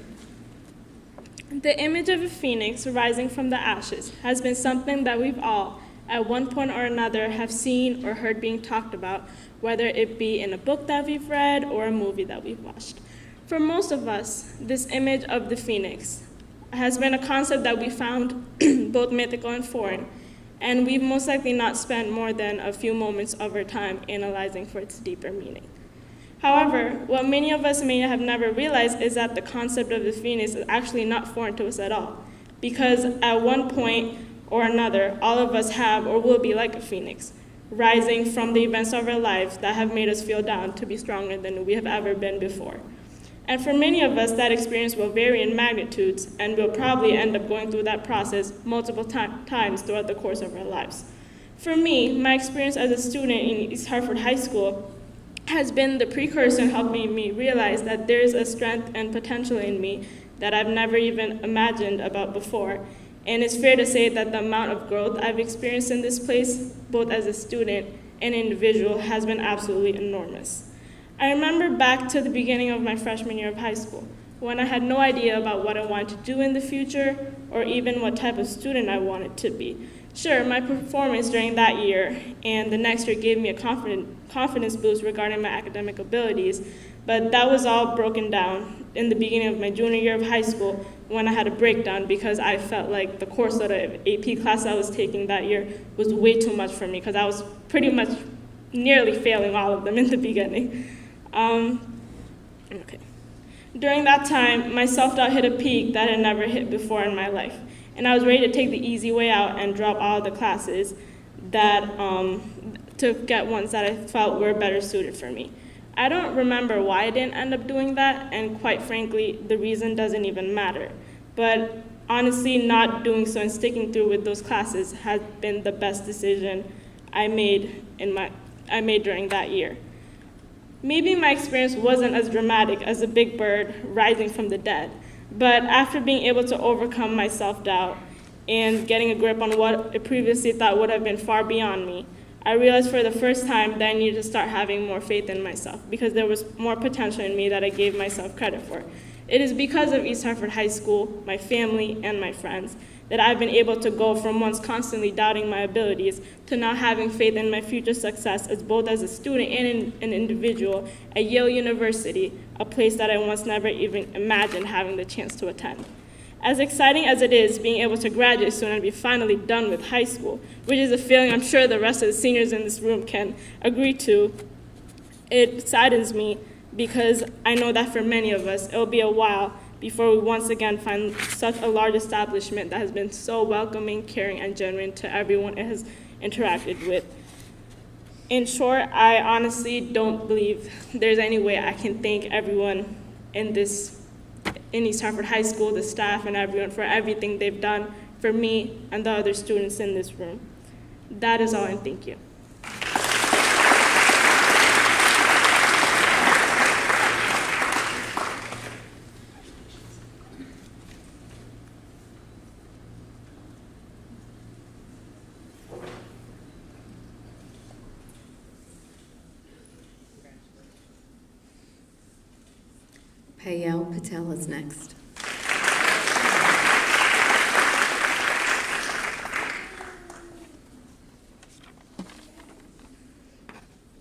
The image of a phoenix rising from the ashes has been something that we've all, at one point or another, have seen or heard being talked about, whether it be in a book that we've read or a movie that we've watched. For most of us, this image of the phoenix has been a concept that we found both mythical and foreign, and we've most likely not spent more than a few moments of our time analyzing for its deeper meaning. However, what many of us may have never realized is that the concept of the phoenix is actually not foreign to us at all, because at one point or another, all of us have or will be like a phoenix, rising from the events of our lives that have made us feel down to be stronger than we have ever been before. And for many of us, that experience will vary in magnitudes, and we'll probably end up going through that process multiple times throughout the course of our lives. For me, my experience as a student in East Hartford High School has been the precursor in helping me realize that there is a strength and potential in me that I've never even imagined about before. And it's fair to say that the amount of growth I've experienced in this place, both as a student and individual, has been absolutely enormous. I remember back to the beginning of my freshman year of high school, when I had no idea about what I wanted to do in the future or even what type of student I wanted to be. Sure, my performance during that year and the next year gave me a confidence boost regarding my academic abilities, but that was all broken down in the beginning of my junior year of high school when I had a breakdown because I felt like the course of the AP class I was taking that year was way too much for me because I was pretty much nearly failing all of them in the beginning. Okay. During that time, my self-doubt hit a peak that had never hit before in my life, and I was ready to take the easy way out and drop all the classes that to get ones that I felt were better suited for me. I don't remember why I didn't end up doing that, and quite frankly, the reason doesn't even matter. But honestly, not doing so and sticking through with those classes has been the best decision I made during that year. Maybe my experience wasn't as dramatic as a big bird rising from the dead, but after being able to overcome my self-doubt and getting a grip on what I previously thought would have been far beyond me, I realized for the first time that I needed to start having more faith in myself because there was more potential in me that I gave myself credit for. It is because of East Hartford High School, my family, and my friends that I've been able to go from once constantly doubting my abilities to now having faith in my future success as both as a student and an individual at Yale University, a place that I once never even imagined having the chance to attend. As exciting as it is being able to graduate soon and be finally done with high school, which is a feeling I'm sure the rest of the seniors in this room can agree to, it saddens me because I know that for many of us, it will be a while before we once again find such a large establishment that has been so welcoming, caring, and genuine to everyone it has interacted with. In short, I honestly don't believe there's any way I can thank everyone in East Hartford High School, the staff, and everyone for everything they've done for me and the other students in this room. That is all, and thank you. Payal Patel is next.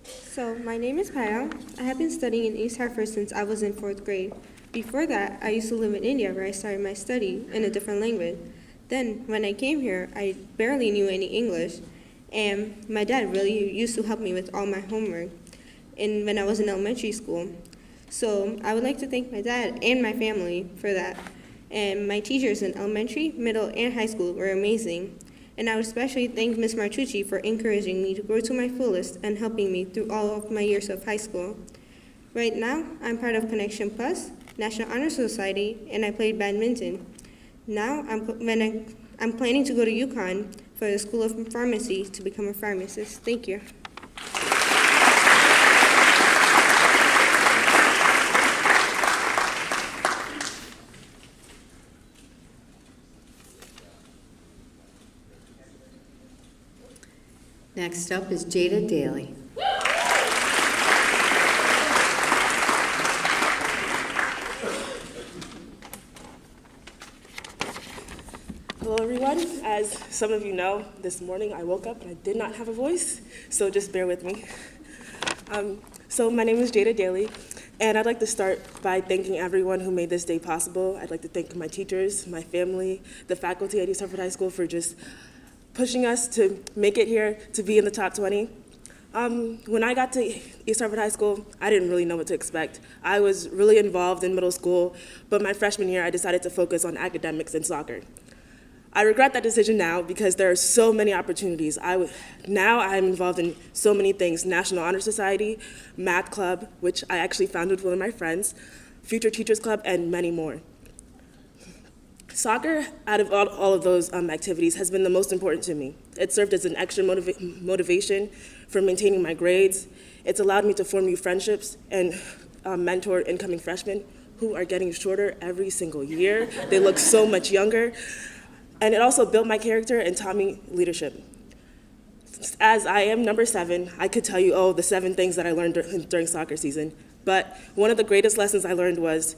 So, my name is Payal. I have been studying in East Hartford since I was in 4th grade. Before that, I used to live in India where I started my study in a different language. Then, when I came here, I barely knew any English, and my dad really used to help me with all my homework when I was in elementary school. So I would like to thank my dad and my family for that. And my teachers in elementary, middle, and high school were amazing. And I would especially thank Ms. Martucci for encouraging me to grow to my fullest and helping me through all of my years of high school. Right now, I'm part of Connection Plus, National Honor Society, and I played badminton. Now, I'm planning to go to UConn for the School of Pharmacy to become a pharmacist. Thank you. Next up is Jada Daly. Hello, everyone. As some of you know, this morning I woke up and I did not have a voice, so just bear with me. So my name is Jada Daly, and I'd like to start by thanking everyone who made this day possible. I'd like to thank my teachers, my family, the faculty at East Hartford High School for just pushing us to make it here, to be in the top 20. When I got to East Hartford High School, I didn't really know what to expect. I was really involved in middle school, but my freshman year, I decided to focus on academics and soccer. I regret that decision now because there are so many opportunities. Now I'm involved in so many things: National Honor Society, Math Club, which I actually founded with one of my friends, Future Teachers Club, and many more. Soccer, out of all of those activities, has been the most important to me. It served as an extra motivation for maintaining my grades. It's allowed me to form new friendships and mentor incoming freshmen who are getting shorter every single year. They look so much younger. And it also built my character and taught me leadership. As I am number 7, I could tell you, the 7 things that I learned during soccer season. But one of the greatest lessons I learned was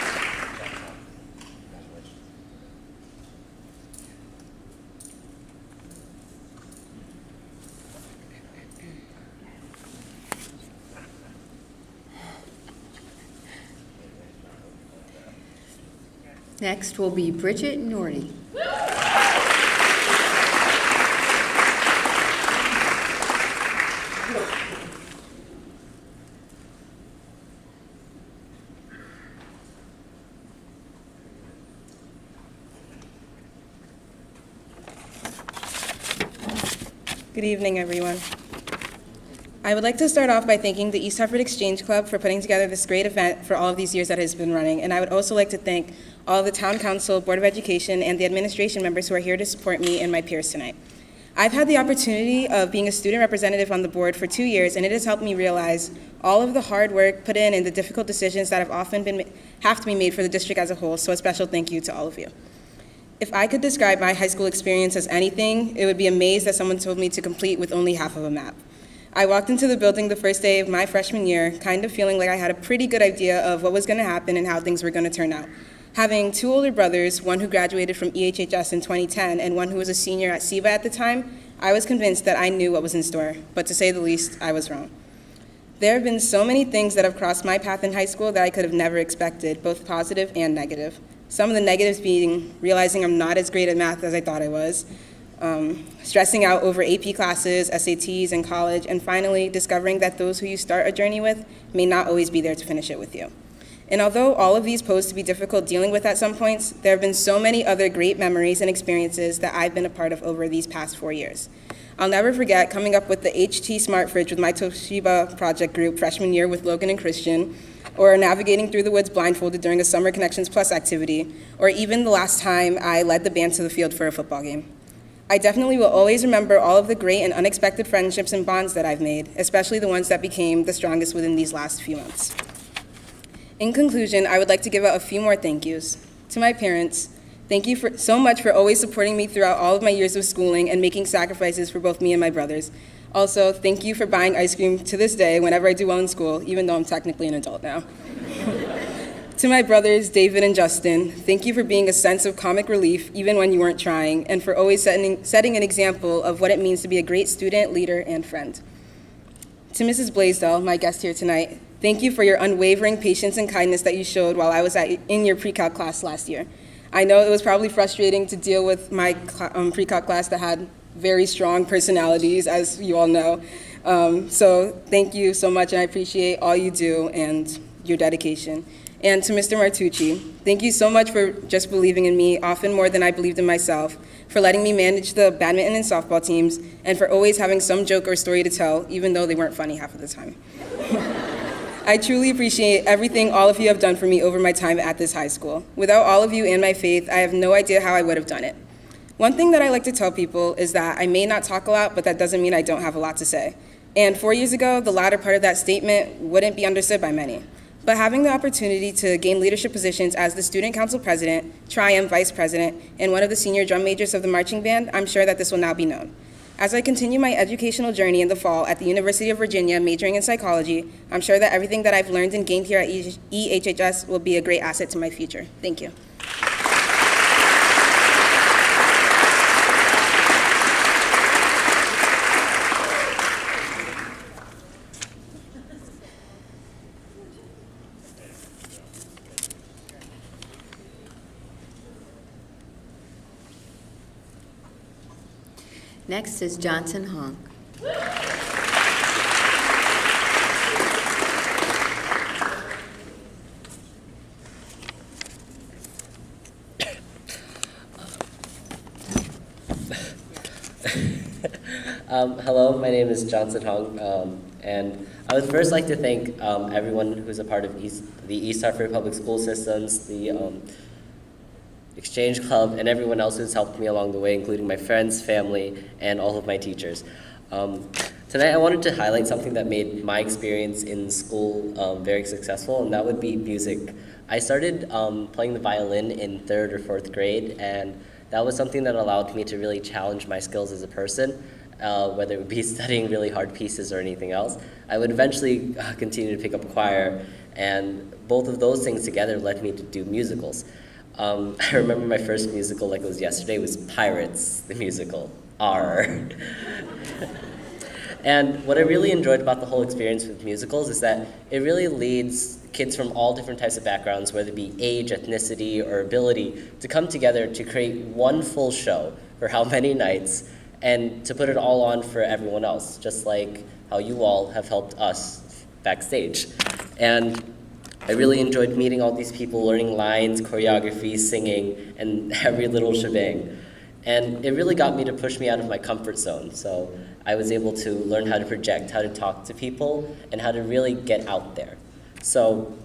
Next will be Bridget Norty. Good evening, everyone. I would like to start off by thanking the East Hartford Exchange Club for putting together this great event for all of these years that it has been running, and I would also like to thank all of the Town Council, Board of Education, and the administration members who are here to support me and my peers tonight. I've had the opportunity of being a student representative on the board for 2 years, and it has helped me realize all of the hard work put in and the difficult decisions that have often have to be made for the district as a whole, so a special thank you to all of you. If I could describe my high school experience as anything, it would be a maze that someone told me to complete with only half of a map. I walked into the building the first day of my freshman year, kind of feeling like I had a pretty good idea of what was going to happen and how things were going to turn out. Having 2 older brothers, one who graduated from EHHS in 2010 and one who was a senior at SEBA at the time, I was convinced that I knew what was in store, but to say the least, I was wrong. There have been so many things that have crossed my path in high school that I could have never expected, both positive and negative. Some of the negatives being realizing I'm not as great at math as I thought I was, stressing out over AP classes, SATs, and college, and finally discovering that those who you start a journey with may not always be there to finish it with you. And although all of these pose to be difficult dealing with at some points, there have been so many other great memories and experiences that I've been a part of over these past 4 years. I'll never forget coming up with the HT Smart Fridge with my Toshiba project group freshman year with Logan and Christian, or navigating through the woods blindfolded during a Summer Connections Plus activity, or even the last time I led the band to the field for a football game. I definitely will always remember all of the great and unexpected friendships and bonds that I've made, especially the ones that became the strongest within these last few months. In conclusion, I would like to give out a few more thank yous. To my parents, thank you so much for always supporting me throughout all of my years of schooling and making sacrifices for both me and my brothers. Also, thank you for buying ice cream to this day whenever I do well in school, even though I'm technically an adult now. To my brothers, David and Justin, thank you for being a sense of comic relief even when you weren't trying, and for always setting an example of what it means to be a great student, leader, and friend. To Mrs. Blaisdell, my guest here tonight, thank you for your unwavering patience and kindness that you showed while I was in your pre-calc class last year. I know it was probably frustrating to deal with my pre-calc class that had very strong personalities, as you all know. So thank you so much, and I appreciate all you do and your dedication. And to Mr. Martucci, thank you so much for just believing in me, often more than I believed in myself, for letting me manage the badminton and softball teams, and for always having some joke or story to tell, even though they weren't funny half of the time. I truly appreciate everything all of you have done for me over my time at this high school. Without all of you and my faith, I have no idea how I would have done it. One thing that I like to tell people is that I may not talk a lot, but that doesn't mean I don't have a lot to say. And 4 years ago, the latter part of that statement wouldn't be understood by many. But having the opportunity to gain leadership positions as the student council president, Tri-M vice president, and one of the senior drum majors of the marching band, I'm sure that this will now be known. As I continue my educational journey in the fall at the University of Virginia, majoring in psychology, I'm sure that everything that I've learned and gained here at EHHS will be a great asset to my future. Thank you. Next is Johnson Hong. Hello, my name is Johnson Hong, and I would first like to thank everyone who's a part of the East Hartford Public School Systems, the Exchange Club, and everyone else who's helped me along the way, including my friends, family, and all of my teachers. Tonight I wanted to highlight something that made my experience in school very successful, and that would be music. I started playing the violin in 3rd or 4th grade, and that was something that allowed me to really challenge my skills as a person, whether it would be studying really hard pieces or anything else. I would eventually continue to pick up choir, and both of those things together led me to do musicals. I remember my first musical like it was yesterday was Pirates, the musical, R. And what I really enjoyed about the whole experience with musicals is that it really leads kids from all different types of backgrounds, whether it be age, ethnicity, or ability, to come together to create one full show for how many nights, and to put it all on for everyone else, just like how you all have helped us backstage. And I really enjoyed meeting all these people, learning lines, choreography, singing, and every little shebang. And it really got me to push me out of my comfort zone. So I was able to learn how to project, how to talk to people, and how to really get out there. So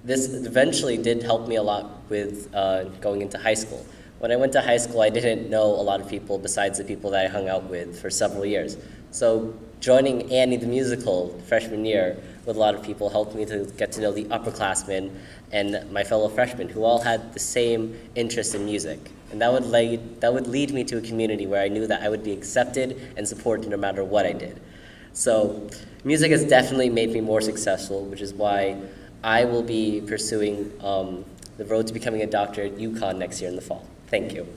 this eventually did help me a lot with going into high school. When I went to high school, I didn't know a lot of people besides the people that I hung out with for several years. So joining Annie the Musical freshman year with a lot of people helped me to get to know the upperclassmen and my fellow freshmen who all had the same interest in music. And that would lead me to a community where I knew that I would be accepted and supported no matter what I did. So music has definitely made me more successful, which is why I will be pursuing the road to becoming a doctor at UConn next year in the fall. Thank you.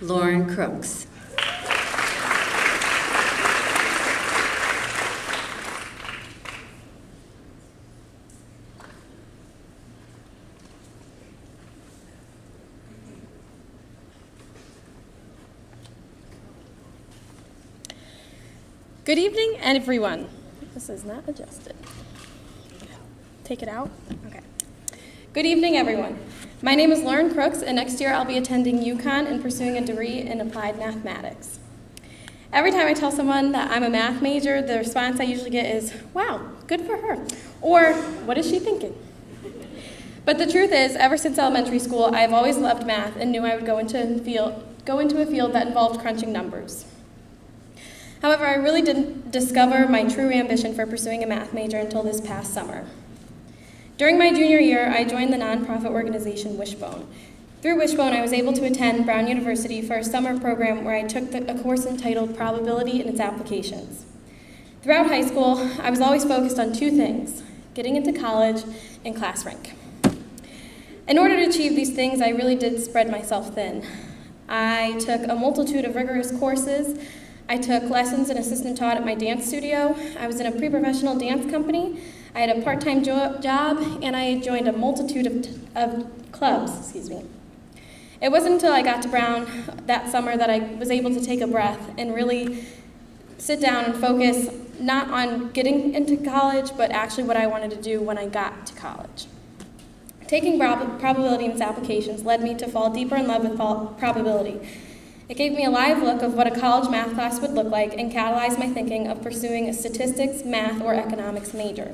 Lauren Crooks. Good evening, everyone. This is not adjusted. Take it out? Okay. Good evening, everyone. My name is Lauren Crooks, and next year I'll be attending UConn and pursuing a degree in applied mathematics. Every time I tell someone that I'm a math major, the response I usually get is, wow, good for her, or what is she thinking? But the truth is, ever since elementary school, I've always loved math and knew I would go into a field that involved crunching numbers. However, I really didn't discover my true ambition for pursuing a math major until this past summer. During my junior year, I joined the nonprofit organization Wishbone. Through Wishbone, I was able to attend Brown University for a summer program where I took a course entitled Probability and its Applications. Throughout high school, I was always focused on two things: getting into college and class rank. In order to achieve these things, I really did spread myself thin. I took a multitude of rigorous courses. I took lessons and assistant taught at my dance studio. I was in a pre-professional dance company. I had a part-time job, and I joined a multitude of clubs, It wasn't until I got to Brown that summer that I was able to take a breath and really sit down and focus not on getting into college, but actually what I wanted to do when I got to college. Taking probability and its applications led me to fall deeper in love with probability. It gave me a live look of what a college math class would look like and catalyzed my thinking of pursuing a statistics, math, or economics major.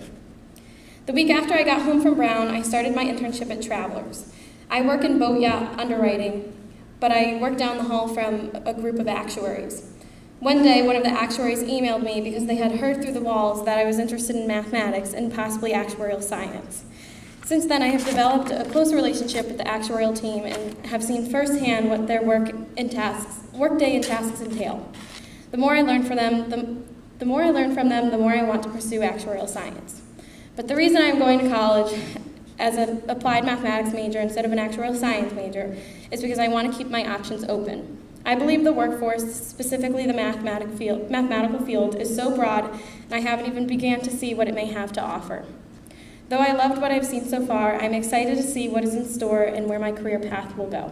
The week after I got home from Brown, I started my internship at Travelers. I work in boat yacht underwriting, but I work down the hall from a group of actuaries. One day, one of the actuaries emailed me because they had heard through the walls that I was interested in mathematics and possibly actuarial science. Since then, I have developed a close relationship with the actuarial team and have seen firsthand what their workday and tasks entail. The more I learn from them, the more I want to pursue actuarial science. But the reason I'm going to college as an applied mathematics major instead of an actuarial science major is because I want to keep my options open. I believe the workforce, specifically the mathematical field, is so broad, and I haven't even began to see what it may have to offer. Though I loved what I've seen so far, I'm excited to see what is in store and where my career path will go.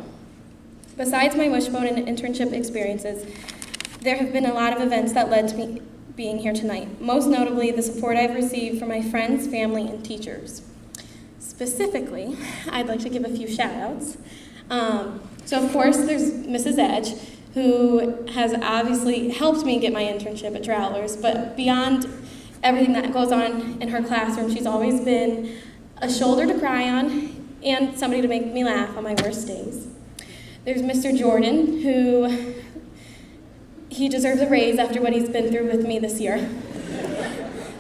Besides my Wishbone and internship experiences, there have been a lot of events that led to me being here tonight, most notably the support I've received from my friends, family, and teachers. Specifically, I'd like to give a few shout-outs. So of course, there's Mrs. Edge, who has obviously helped me get my internship at Travelers, but beyond everything that goes on in her classroom, she's always been a shoulder to cry on and somebody to make me laugh on my worst days. There's Mr. Jordan, who he deserves a raise after what he's been through with me this year.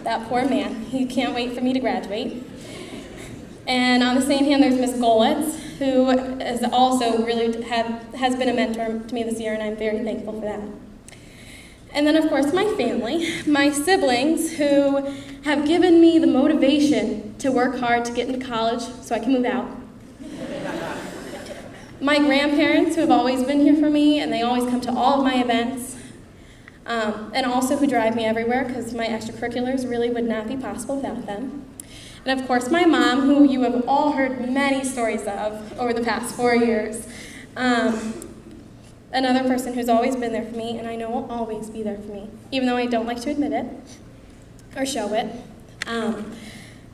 That poor man. He can't wait for me to graduate. And on the same hand, there's Miss Golitz, who is also really has been a mentor to me this year, and I'm very thankful for that. And then, of course, my family, my siblings, who have given me the motivation to work hard to get into college so I can move out. My grandparents, who have always been here for me, and they always come to all of my events, and also who drive me everywhere, because my extracurriculars really would not be possible without them. And of course, my mom, who you have all heard many stories of over the past 4 years. Another person who's always been there for me, and I know will always be there for me, even though I don't like to admit it or show it.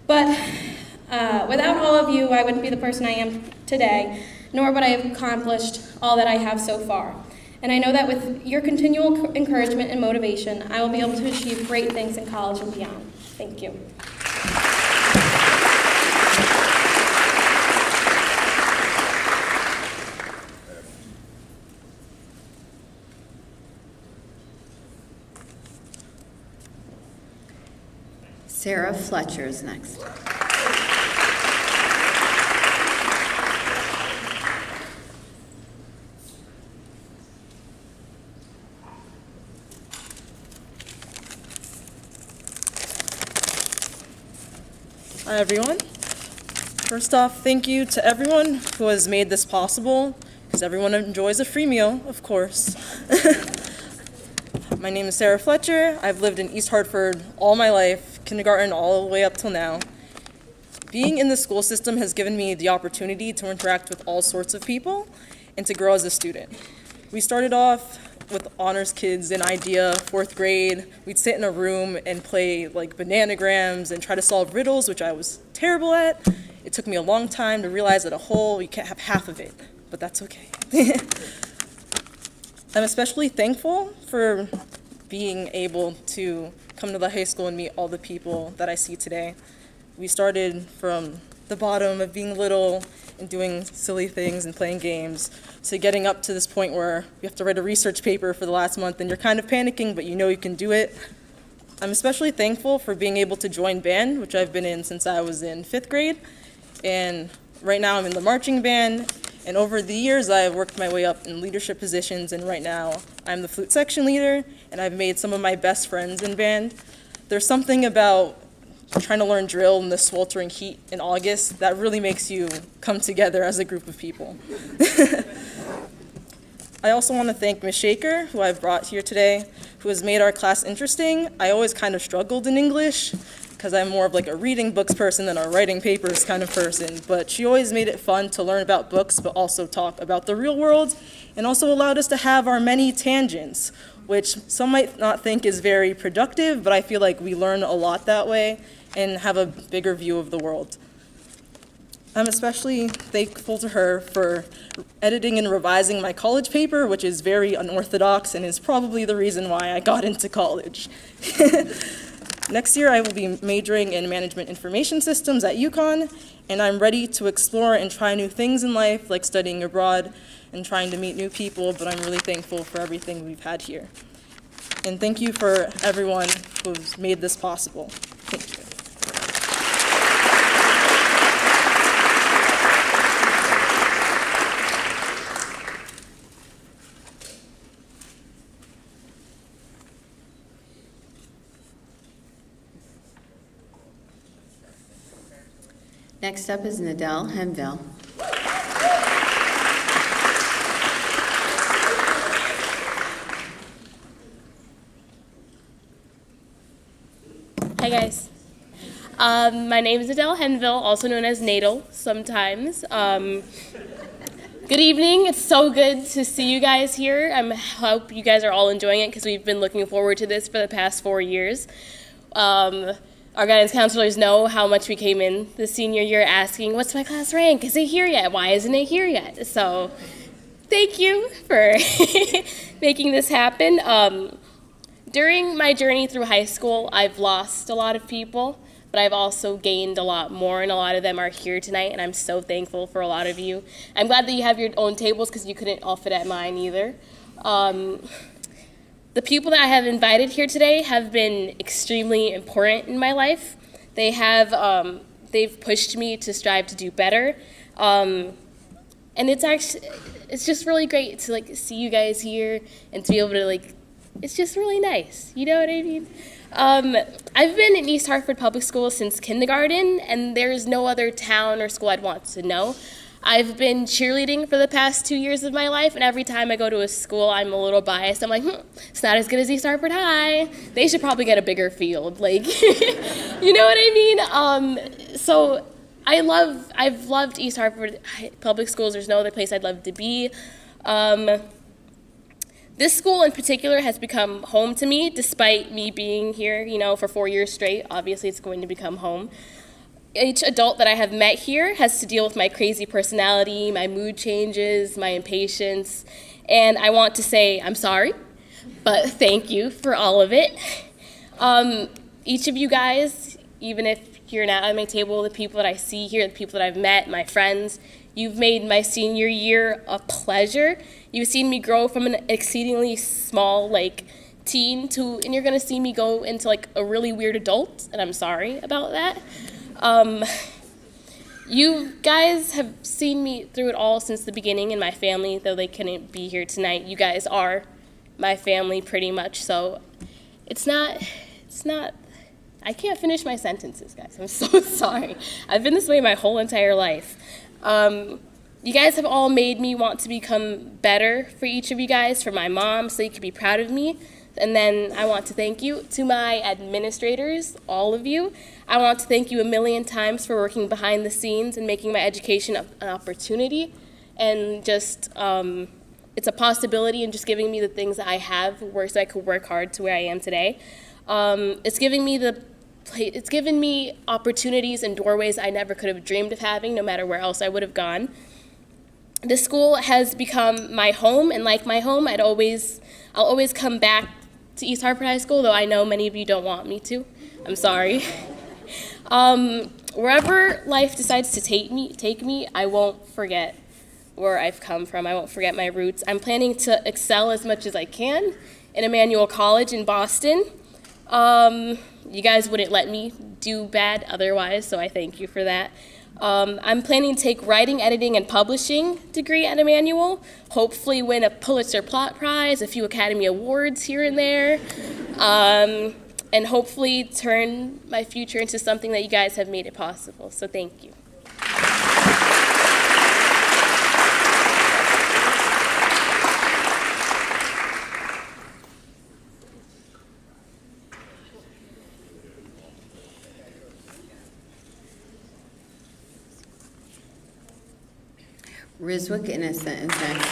But without all of you, I wouldn't be the person I am today, nor would I have accomplished all that I have so far. And I know that with your continual encouragement and motivation, I will be able to achieve great things in college and beyond. Thank you. Sarah Fletcher is next. Hi everyone. First off, thank you to everyone who has made this possible, because everyone enjoys a free meal, of course. My name is Sarah Fletcher. I've lived in East Hartford all my life, kindergarten all the way up till now. Being in the school system has given me the opportunity to interact with all sorts of people and to grow as a student. We started off with honors kids in IDEA, 4th grade. We'd sit in a room and play like bananagrams and try to solve riddles, which I was terrible at. It took me a long time to realize that a whole, you can't have half of it, but that's okay. I'm especially thankful for being able to come to the high school and meet all the people that I see today. We started from the bottom of being little and doing silly things and playing games, to getting up to this point where you have to write a research paper for the last month and you're kind of panicking, but you know you can do it. I'm especially thankful for being able to join band, which I've been in since I was in 5th grade. And right now I'm in the marching band. And over the years, I've worked my way up in leadership positions, and right now I'm the flute section leader, and I've made some of my best friends in band. There's something about trying to learn drill in the sweltering heat in August that really makes you come together as a group of people. I also want to thank Ms. Shaker, who I've brought here today, who has made our class interesting. I always kind of struggled in English, because I'm more of like a reading books person than a writing papers kind of person, but she always made it fun to learn about books, but also talk about the real world, and also allowed us to have our many tangents, which some might not think is very productive, but I feel like we learn a lot that way and have a bigger view of the world. I'm especially thankful to her for editing and revising my college paper, which is very unorthodox and is probably the reason why I got into college. Next year, I will be majoring in management information systems at UConn, and I'm ready to explore and try new things in life, like studying abroad and trying to meet new people, but I'm really thankful for everything we've had here. And thank you for everyone who's made this possible. Thank you. Next up is Nadell Hemville. Hi guys. My name is Adele Henville, also known as Nadel sometimes. Good evening. It's so good to see you guys here. I hope you guys are all enjoying it because we've been looking forward to this for the past 4 years. Our guidance counselors know how much we came in the senior year asking, what's my class rank? Is it here yet? Why isn't it here yet? So thank you for making this happen. During my journey through high school, I've lost a lot of people, but I've also gained a lot more, and a lot of them are here tonight, and I'm so thankful for a lot of you. I'm glad that you have your own tables because you couldn't all fit at mine either. The people that I have invited here today have been extremely important in my life. They have, they've pushed me to strive to do better, and it's just really great to see you guys here and to be able to it's just really nice. You know what I mean? I've been in East Hartford Public Schools since kindergarten, and there's no other town or school I'd want to know. I've been cheerleading for the past 2 years of my life, and every time I go to a school, I'm a little biased. I'm like, it's not as good as East Hartford High. They should probably get a bigger field. Like, you know what I mean? So I've loved East Hartford Public Schools. There's no other place I'd love to be. This school in particular has become home to me, despite me being here, for 4 years straight. Obviously, it's going to become home. Each adult that I have met here has to deal with my crazy personality, my mood changes, my impatience, and I want to say I'm sorry, but thank you for all of it. Each of you guys, even if you're not at my table, the people that I see here, the people that I've met, my friends, you've made my senior year a pleasure. You've seen me grow from an exceedingly small, teen and you're gonna see me go into, a really weird adult, and I'm sorry about that. You guys have seen me through it all since the beginning in my family, though they couldn't be here tonight. You guys are my family pretty much, so it's not, I can't finish my sentences, guys. I'm so sorry. I've been this way my whole entire life. You guys have all made me want to become better for each of you guys, for my mom, so you can be proud of me. And then I want to thank you to my administrators, all of you. I want to thank you a million times for working behind the scenes and making my education an opportunity. And just, it's a possibility and just giving me the things that I have so I could work hard to where I am today. It's given me opportunities and doorways I never could have dreamed of having, no matter where else I would have gone. This school has become my home, and like my home, I'll always come back to East Hartford High School, though I know many of you don't want me to. I'm sorry. Wherever life decides to take me, I won't forget where I've come from. I won't forget my roots. I'm planning to excel as much as I can in Emmanuel College in Boston. You guys wouldn't let me do bad otherwise, so I thank you for that. I'm planning to take writing, editing, and publishing degree at Emmanuel, hopefully win a Pulitzer Plot Prize, a few Academy Awards here and there, and hopefully turn my future into something that you guys have made it possible. So thank you. Rizwick in a sentence next.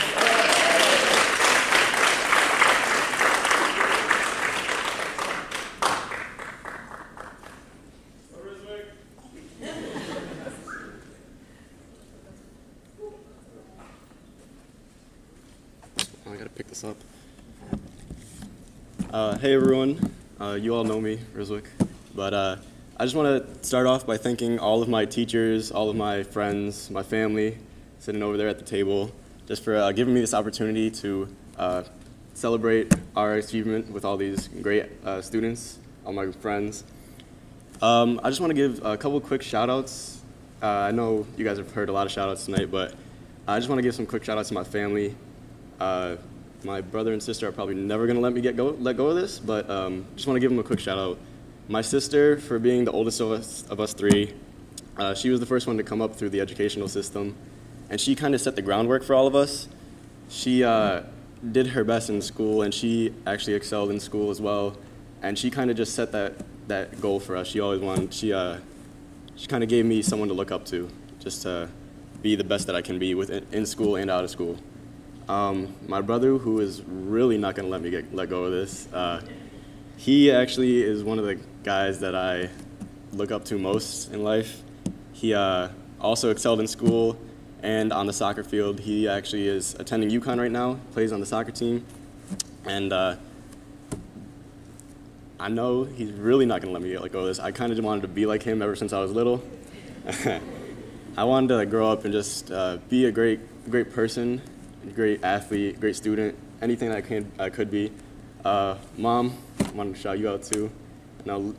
I gotta pick this up. Hey everyone, you all know me, Rizwick, but I just want to start off by thanking all of my teachers, all of my friends, my family, sitting over there at the table, just for giving me this opportunity to celebrate our achievement with all these great students, all my friends. I just want to give a couple quick shout-outs. I know you guys have heard a lot of shout-outs tonight, but I just want to give some quick shout-outs to my family. My brother and sister are probably never going to let me let go of this, but just want to give them a quick shout-out. My sister, for being the oldest of us three, she was the first one to come up through the educational system, and she kind of set the groundwork for all of us. She did her best in school, and she actually excelled in school as well, and she kind of just set that goal for us. She always wanted, she kind of gave me someone to look up to, just to be the best that I can be in school and out of school. My brother, who is really not going to let me let go of this, he actually is one of the guys that I look up to most in life. He also excelled in school and on the soccer field. He actually is attending UConn right now, plays on the soccer team, and I know he's really not going to let me let go of this. I kind of wanted to be like him ever since I was little. I wanted to grow up and just be a great person, great athlete, great student, anything I could be. Mom, I wanted to shout you out too. Now,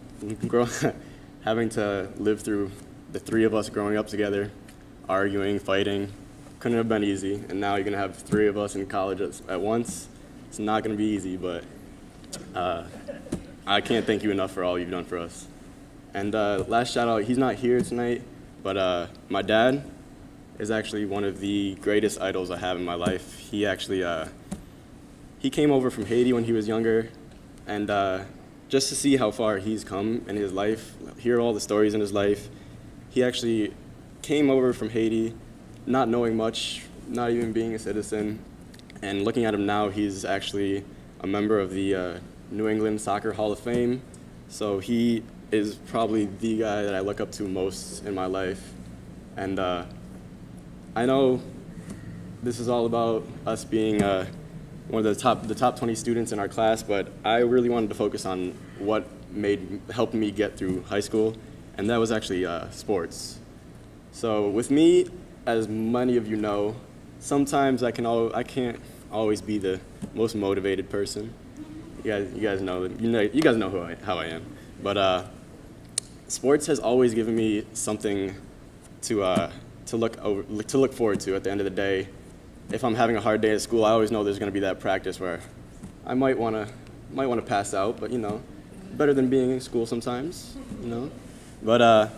having to live through the three of us growing up together, arguing, fighting, couldn't have been easy. And now you're gonna have three of us in college at once. It's not gonna be easy, but I can't thank you enough for all you've done for us. And last shout out, he's not here tonight, but my dad is actually one of the greatest idols I have in my life. He actually, he came over from Haiti when he was younger, and just to see how far he's come in his life, hear all the stories in his life, he actually came over from Haiti, not knowing much, not even being a citizen, and looking at him now, he's actually a member of the New England Soccer Hall of Fame. So he is probably the guy that I look up to most in my life. And I know this is all about us being one of the top 20 students in our class, but I really wanted to focus on what helped me get through high school, and that was actually sports. So with me, as many of you know, sometimes I can't always be the most motivated person. You guys know how I am. But sports has always given me something to look forward to at the end of the day. If I'm having a hard day at school, I always know there's going to be that practice where I might want to pass out, but better than being in school sometimes, But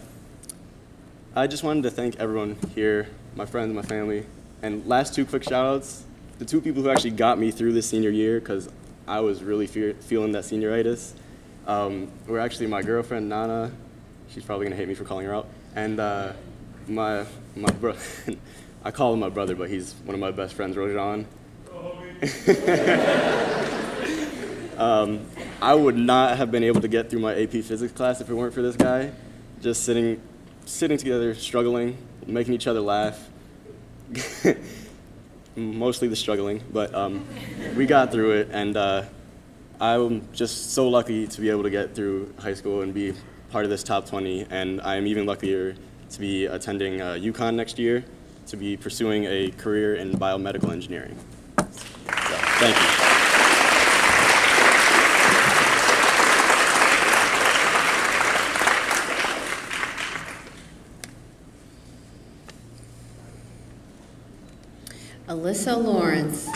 I just wanted to thank everyone here, my friends, my family, and last two quick shout outs, the two people who actually got me through this senior year, because I was really feeling that senioritis, were actually my girlfriend, Nana. She's probably going to hate me for calling her out. And my brother, I call him my brother, but he's one of my best friends, Rojan. I would not have been able to get through my AP physics class if it weren't for this guy. Just sitting together, struggling, making each other laugh. Mostly the struggling, but we got through it, and I'm just so lucky to be able to get through high school and be part of this top 20, and I'm even luckier to be attending UConn next year, to be pursuing a career in biomedical engineering. So, thank you. Alyssa Lawrence.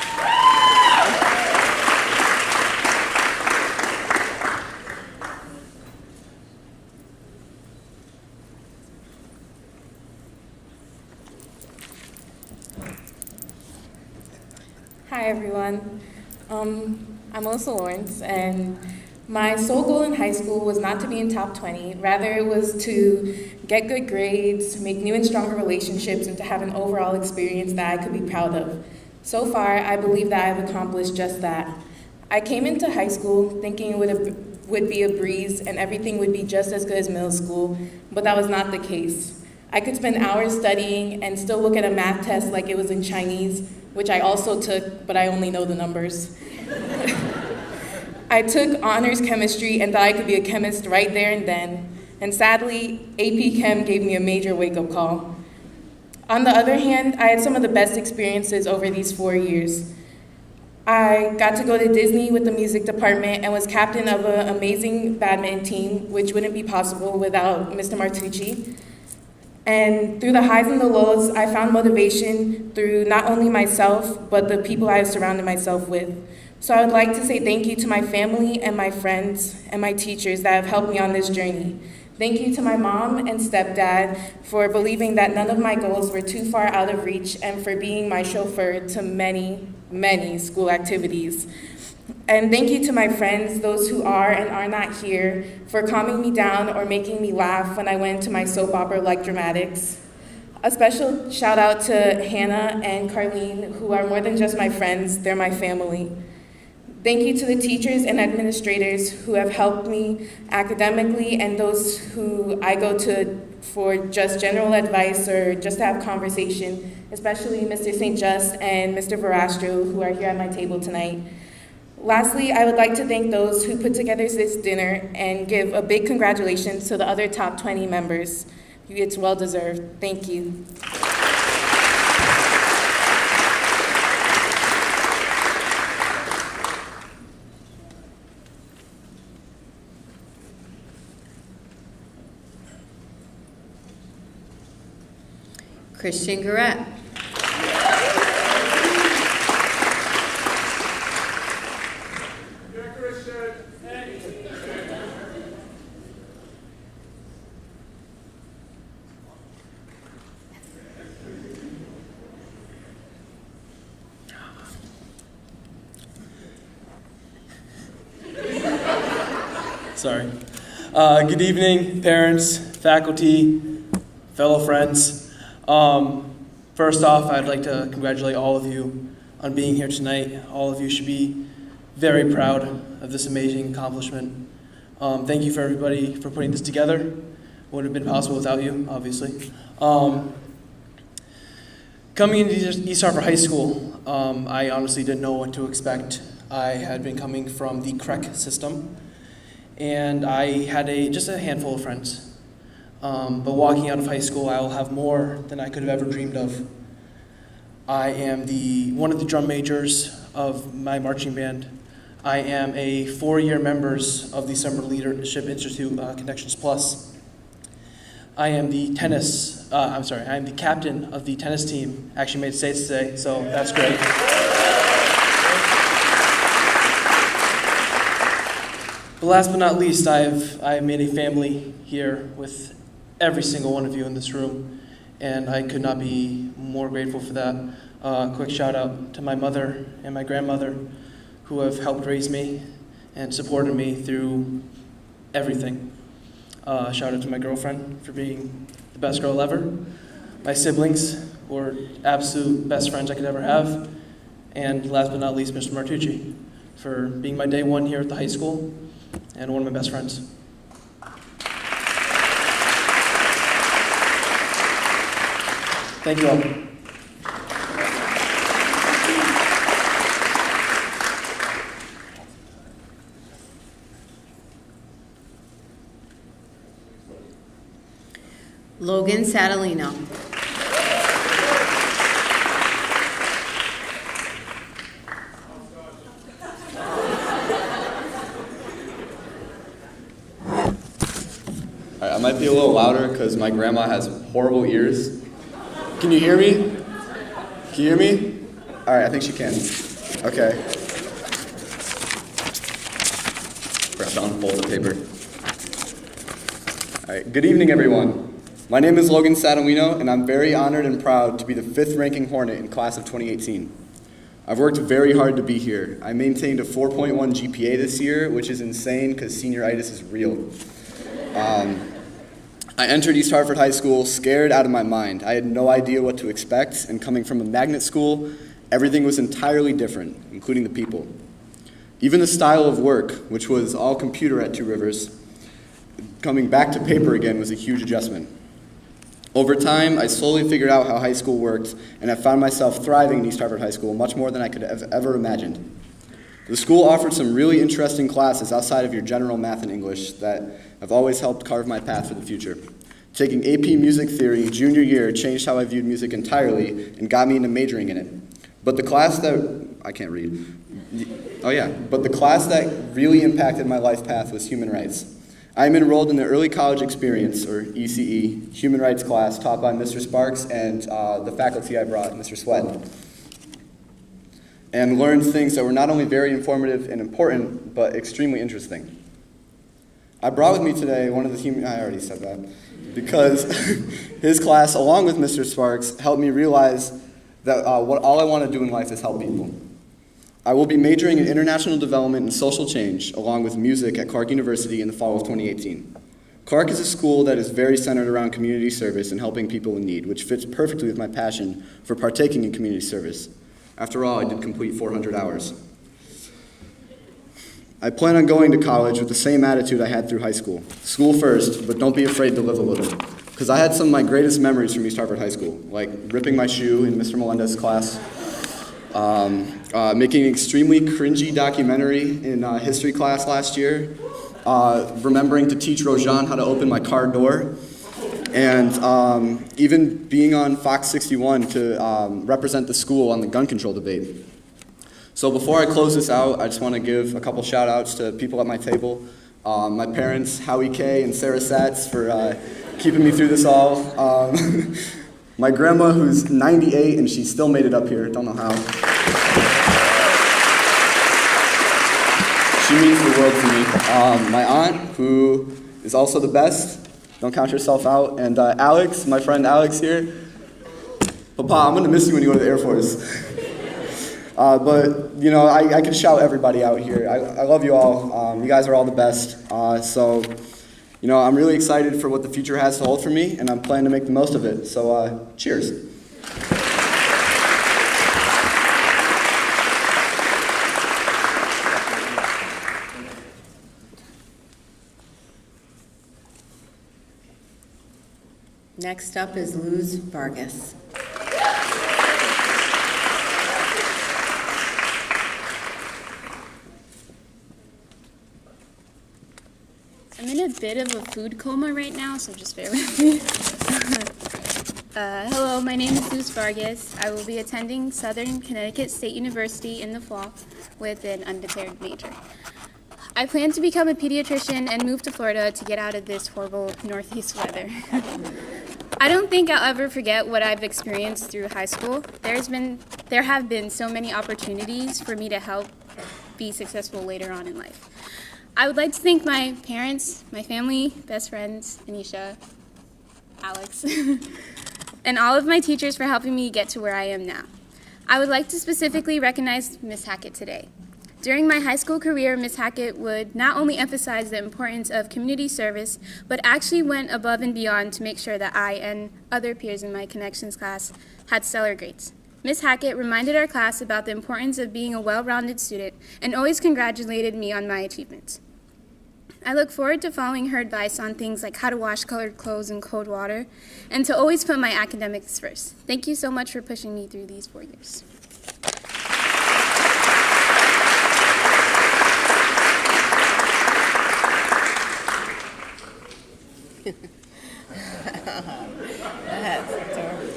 Hi, everyone. I'm Alyssa Lawrence, and my sole goal in high school was not to be in top 20. Rather, it was to get good grades, make new and stronger relationships, and to have an overall experience that I could be proud of. So far, I believe that I've accomplished just that. I came into high school thinking it would be a breeze and everything would be just as good as middle school, but that was not the case. I could spend hours studying and still look at a math test like it was in Chinese, which I also took, but I only know the numbers. I took honors chemistry and thought I could be a chemist right there and then. And sadly, AP Chem gave me a major wake-up call. On the other hand, I had some of the best experiences over these 4 years. I got to go to Disney with the music department and was captain of an amazing badminton team, which wouldn't be possible without Mr. Martucci. And through the highs and the lows, I found motivation through not only myself, but the people I have surrounded myself with. So I would like to say thank you to my family and my friends and my teachers that have helped me on this journey. Thank you to my mom and stepdad for believing that none of my goals were too far out of reach and for being my chauffeur to many, many school activities. And thank you to my friends, those who are and are not here, for calming me down or making me laugh when I went to my soap opera-like dramatics. A special shout out to Hannah and Carlene, who are more than just my friends, they're my family. Thank you to the teachers and administrators who have helped me academically and those who I go to for just general advice or just to have conversation, especially Mr. St. Just and Mr. Verastro, who are here at my table tonight. Lastly, I would like to thank those who put together this dinner and give a big congratulations to the other top 20 members. It's well deserved. Thank you. Christian Garrett. Yeah, Christian. Sorry. Good evening, parents, faculty, fellow friends. First off, I'd like to congratulate all of you on being here tonight. All of you should be very proud of this amazing accomplishment. Thank you for everybody for putting this together. It wouldn't have been possible without you, obviously. Coming into East Hartford High School, I honestly didn't know what to expect. I had been coming from the CREC system, and I had just a handful of friends. But walking out of high school, I will have more than I could have ever dreamed of. I am one of the drum majors of my marching band. I am a 4-year member of the Summer Leadership Institute Connections Plus. I am the I am the captain of the tennis team. Actually made states today, so that's great. But last but not least, I've made a family here with every single one of you in this room, and I could not be more grateful for that. Quick shout out to my mother and my grandmother, who have helped raise me and supported me through everything. Shout out to my girlfriend for being the best girl ever. My siblings were absolute best friends I could ever have. And last but not least, Mr. Martucci, for being my day one here at the high school and one of my best friends. Thank you all. Logan Satalino. I might be a little louder because my grandma has horrible ears. Can you hear me? Can you hear me? All right, I think she can. Okay. Press on fold the paper. All right, good evening, everyone. My name is Logan Satalino, and I'm very honored and proud to be the 5th ranking Hornet in class of 2018. I've worked very hard to be here. I maintained a 4.1 GPA this year, which is insane because senioritis is real. I entered East Hartford High School scared out of my mind. I had no idea what to expect, and coming from a magnet school, everything was entirely different, including the people. Even the style of work, which was all computer at Two Rivers, coming back to paper again was a huge adjustment. Over time, I slowly figured out how high school worked, and I found myself thriving in East Hartford High School much more than I could have ever imagined. The school offered some really interesting classes outside of your general math and English that have always helped carve my path for the future. Taking AP Music Theory junior year changed how I viewed music entirely and got me into majoring in it. But the class that, I can't read. But the class that really impacted my life path was human rights. I am enrolled in the Early College Experience, or ECE, human rights class taught by Mr. Sparks and the faculty I brought, Mr. Sweat, and learned things that were not only very informative and important, but extremely interesting. I brought with me today one of the I already said that, because his class, along with Mr. Sparks, helped me realize that all I want to do in life is help people. I will be majoring in international development and social change, along with music at Clark University in the fall of 2018. Clark is a school that is very centered around community service and helping people in need, which fits perfectly with my passion for partaking in community service. After all, I did complete 400 hours. I plan on going to college with the same attitude I had through high school. School first, but don't be afraid to live a little. Because I had some of my greatest memories from East Hartford High School, like ripping my shoe in Mr. Melendez's class, making an extremely cringy documentary in history class last year, remembering to teach Rojan how to open my car door, and even being on Fox 61 to represent the school on the gun control debate. So before I close this out, I just want to give a couple shout outs to people at my table. My parents, Howie Kay and Sarah Satz, for keeping me through this all. My grandma, who's 98, and she still made it up here. Don't know how. She means the world to me. My aunt, who is also the best. Don't count yourself out. And Alex, my friend Alex here. Papa, I'm going to miss you when you go to the Air Force. But, you know, I can shout everybody out here. I love you all. You guys are all the best. So, you know, I'm really excited for what the future has to hold for me, and I'm planning to make the most of it. So, cheers. Next up is Luz Vargas. I'm in a bit of a food coma right now, so just bear with me. Hello, my name is Luz Vargas. I will be attending Southern Connecticut State University in the fall with an undeclared major. I plan to become a pediatrician and move to Florida to get out of this horrible northeast weather. I don't think I'll ever forget what I've experienced through high school. There have been so many opportunities for me to help be successful later on in life. I would like to thank my parents, my family, best friends, Anisha, Alex, and all of my teachers for helping me get to where I am now. I would like to specifically recognize Ms. Hackett today. During my high school career, Ms. Hackett would not only emphasize the importance of community service, but actually went above and beyond to make sure that I and other peers in my connections class had stellar grades. Ms. Hackett reminded our class about the importance of being a well-rounded student and always congratulated me on my achievements. I look forward to following her advice on things like how to wash colored clothes in cold water and to always put my academics first. Thank you so much for pushing me through these 4 years. That's adorable.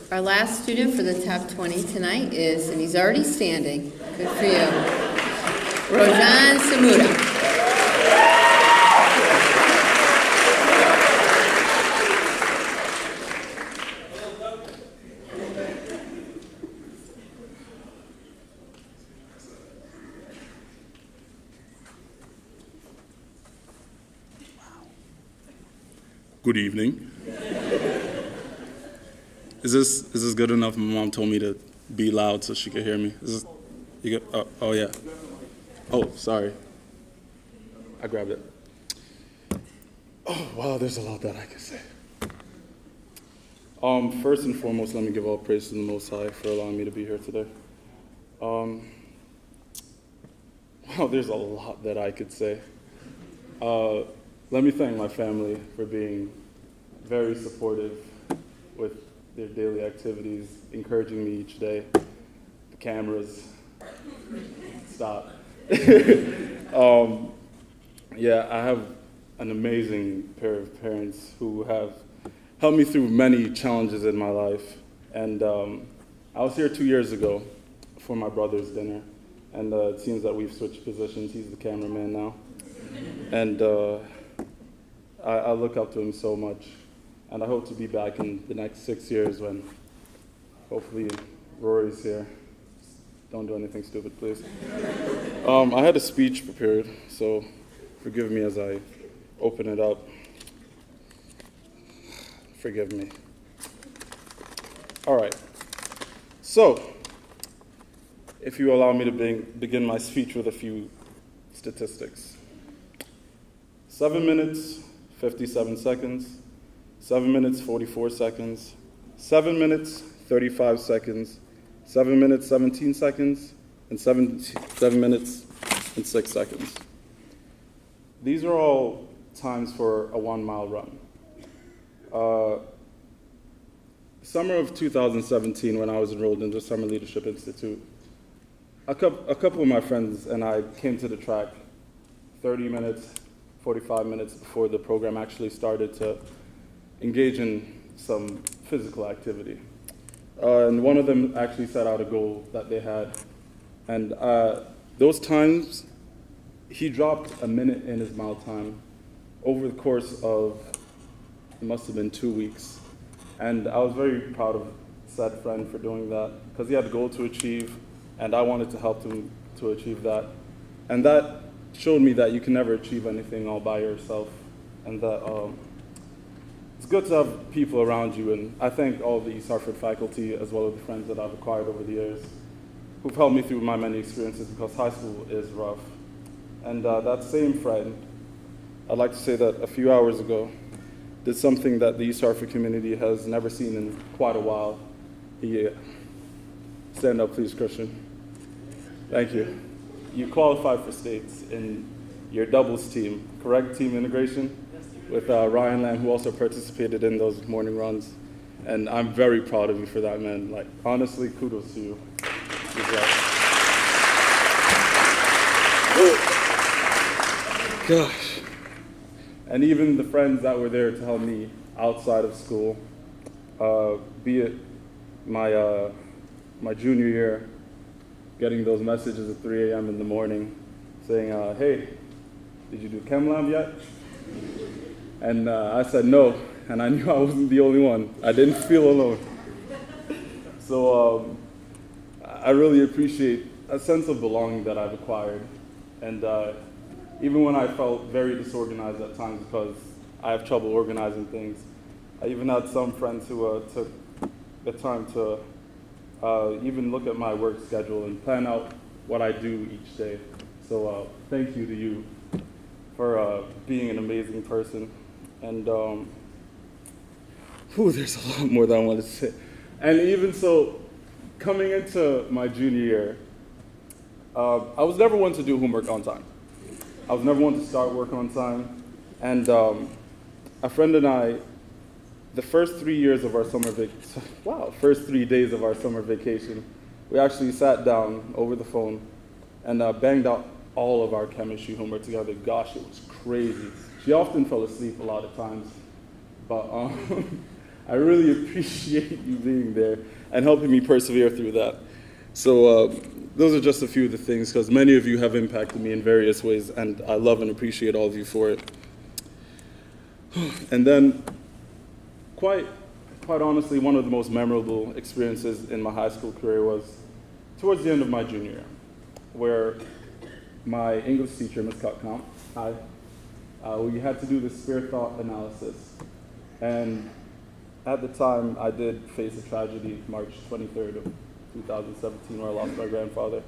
Our last student for the top 20 tonight is, and he's already standing, good for you, Rojan Samuda. Good evening. Is this good enough? My mom told me to be loud so she could hear me. Is this, you good? Oh yeah. Oh, sorry. I grabbed it. Oh wow, there's a lot that I could say. First and foremost, let me give all praise to the Most High for allowing me to be here today. Wow, there's a lot that I could say. Let me thank my family for being very supportive with their daily activities, encouraging me each day. The cameras, stop. Yeah, I have an amazing pair of parents who have helped me through many challenges in my life. And I was here 2 years ago for my brother's dinner, and it seems that we've switched positions. He's the cameraman now. And I look up to him so much, and I hope to be back in the next 6 years when hopefully Rory's here. Don't do anything stupid, please. I had a speech prepared, so forgive me as I open it up. Forgive me. All right. So, if you allow me to begin my speech with a few statistics. 7 minutes, 57 seconds, 7 minutes, 44 seconds, 7 minutes, 35 seconds, 7 minutes, 17 seconds, and 7 minutes and 6 seconds. These are all times for a 1 mile run. Summer of 2017, when I was enrolled in the Summer Leadership Institute, a couple of my friends and I came to the track 30 minutes, 45 minutes before the program actually started to engage in some physical activity. And one of them actually set out a goal that they had. And those times, he dropped a minute in his mile time over the course of, it must have been 2 weeks. And I was very proud of said friend for doing that, because he had a goal to achieve, and I wanted to help him to achieve that. And that showed me that you can never achieve anything all by yourself, and that good to have people around you, and I thank all the East Hartford faculty as well as the friends that I've acquired over the years who've helped me through my many experiences, because high school is rough. And that same friend, I'd like to say that a few hours ago, did something that the East Hartford community has never seen in quite a while. Stand up, please, Christian. Thank you. You qualified for states in your doubles team, correct? Team integration with Ryan Lamb, who also participated in those morning runs. And I'm very proud of you for that, man. Like, honestly, kudos to you. Gosh. And even the friends that were there to help me outside of school, be it my junior year, getting those messages at 3 a.m. in the morning saying, hey, did you do Chem Lab yet? And I said no, and I knew I wasn't the only one. I didn't feel alone. So I really appreciate a sense of belonging that I've acquired. And even when I felt very disorganized at times because I have trouble organizing things, I even had some friends who took the time to even look at my work schedule and plan out what I do each day. So thank you to you for being an amazing person. And there's a lot more that I want to say. And even so, coming into my junior year, I was never one to do homework on time. I was never one to start work on time. And a friend and I, the first 3 years of our first 3 days of our summer vacation, we actually sat down over the phone and banged out all of our chemistry homework together. Gosh, it was crazy. She often fell asleep a lot of times, but I really appreciate you being there and helping me persevere through that. So those are just a few of the things, because many of you have impacted me in various ways, and I love and appreciate all of you for it. And then, quite honestly, one of the most memorable experiences in my high school career was towards the end of my junior year, where my English teacher, Ms. Cutcomb, we had to do this spare thought analysis. And at the time, I did face a tragedy, March 23rd of 2017, where I lost my grandfather.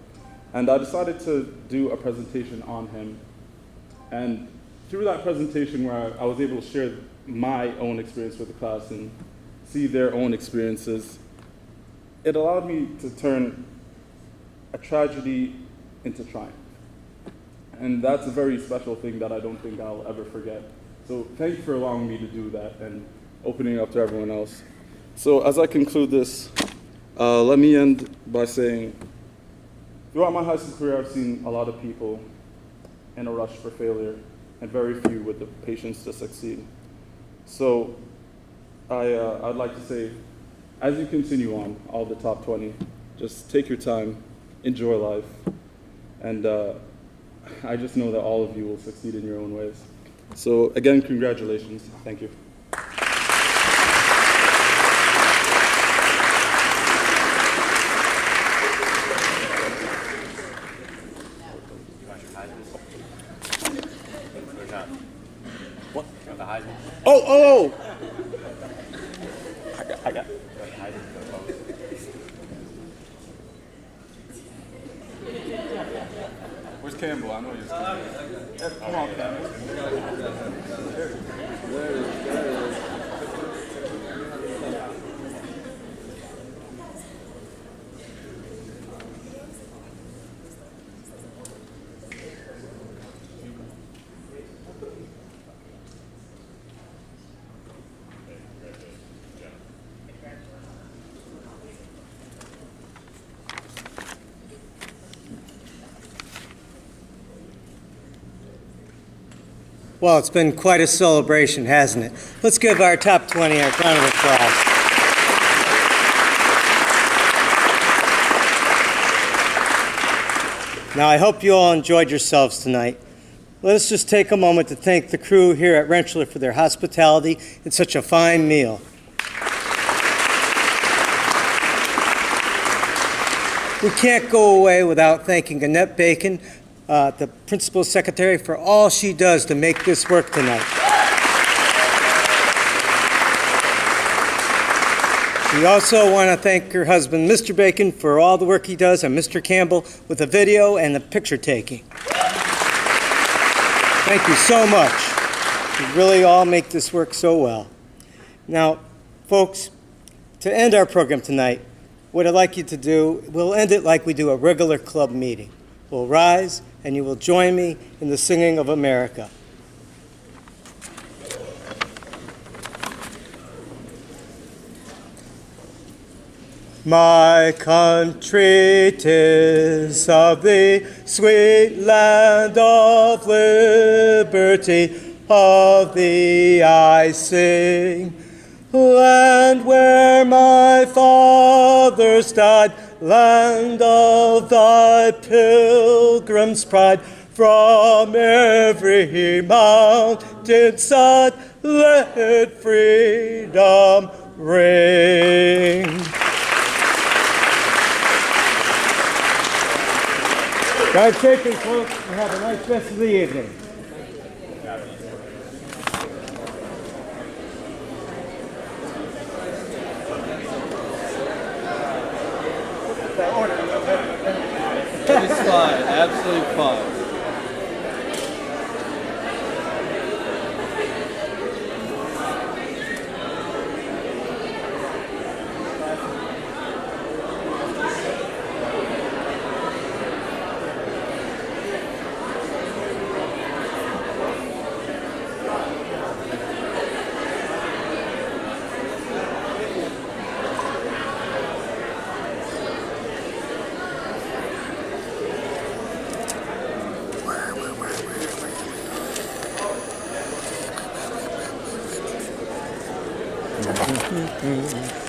And I decided to do a presentation on him. And through that presentation, where I was able to share my own experience with the class and see their own experiences, it allowed me to turn a tragedy into triumph. And that's a very special thing that I don't think I'll ever forget. So thank you for allowing me to do that and opening up to everyone else. So as I conclude this, let me end by saying, throughout my high school career, I've seen a lot of people in a rush for failure and very few with the patience to succeed. So I'd like to say, as you continue on, all the top 20, just take your time, enjoy life, and I just know that all of you will succeed in your own ways. So again, congratulations. Thank you. Oh! I got. Where's Campbell? I know you're Campbell. Come on, Campbell. There it is. Well, it's been quite a celebration, hasn't it? Let's give our top 20 a round of applause. Now, I hope you all enjoyed yourselves tonight. Let us just take a moment to thank the crew here at Rentschler for their hospitality and such a fine meal. We can't go away without thanking Annette Bacon, the principal secretary, for all she does to make this work tonight. We also want to thank her husband, Mr. Bacon, for all the work he does, and Mr. Campbell with the video and the picture taking. Thank you so much. You really all make this work so well. Now, folks, to end our program tonight, what I'd like you to do, we'll end it like we do a regular club meeting. We'll rise, and you will join me in the singing of America. My country, 'tis of the sweet land of liberty, of thee I sing. Land where my fathers died, land of thy pilgrim's pride, from every mountain side, let freedom ring. Drive safely, folks, and have a nice rest of the evening. It's fine, absolutely fine. Mm-hmm.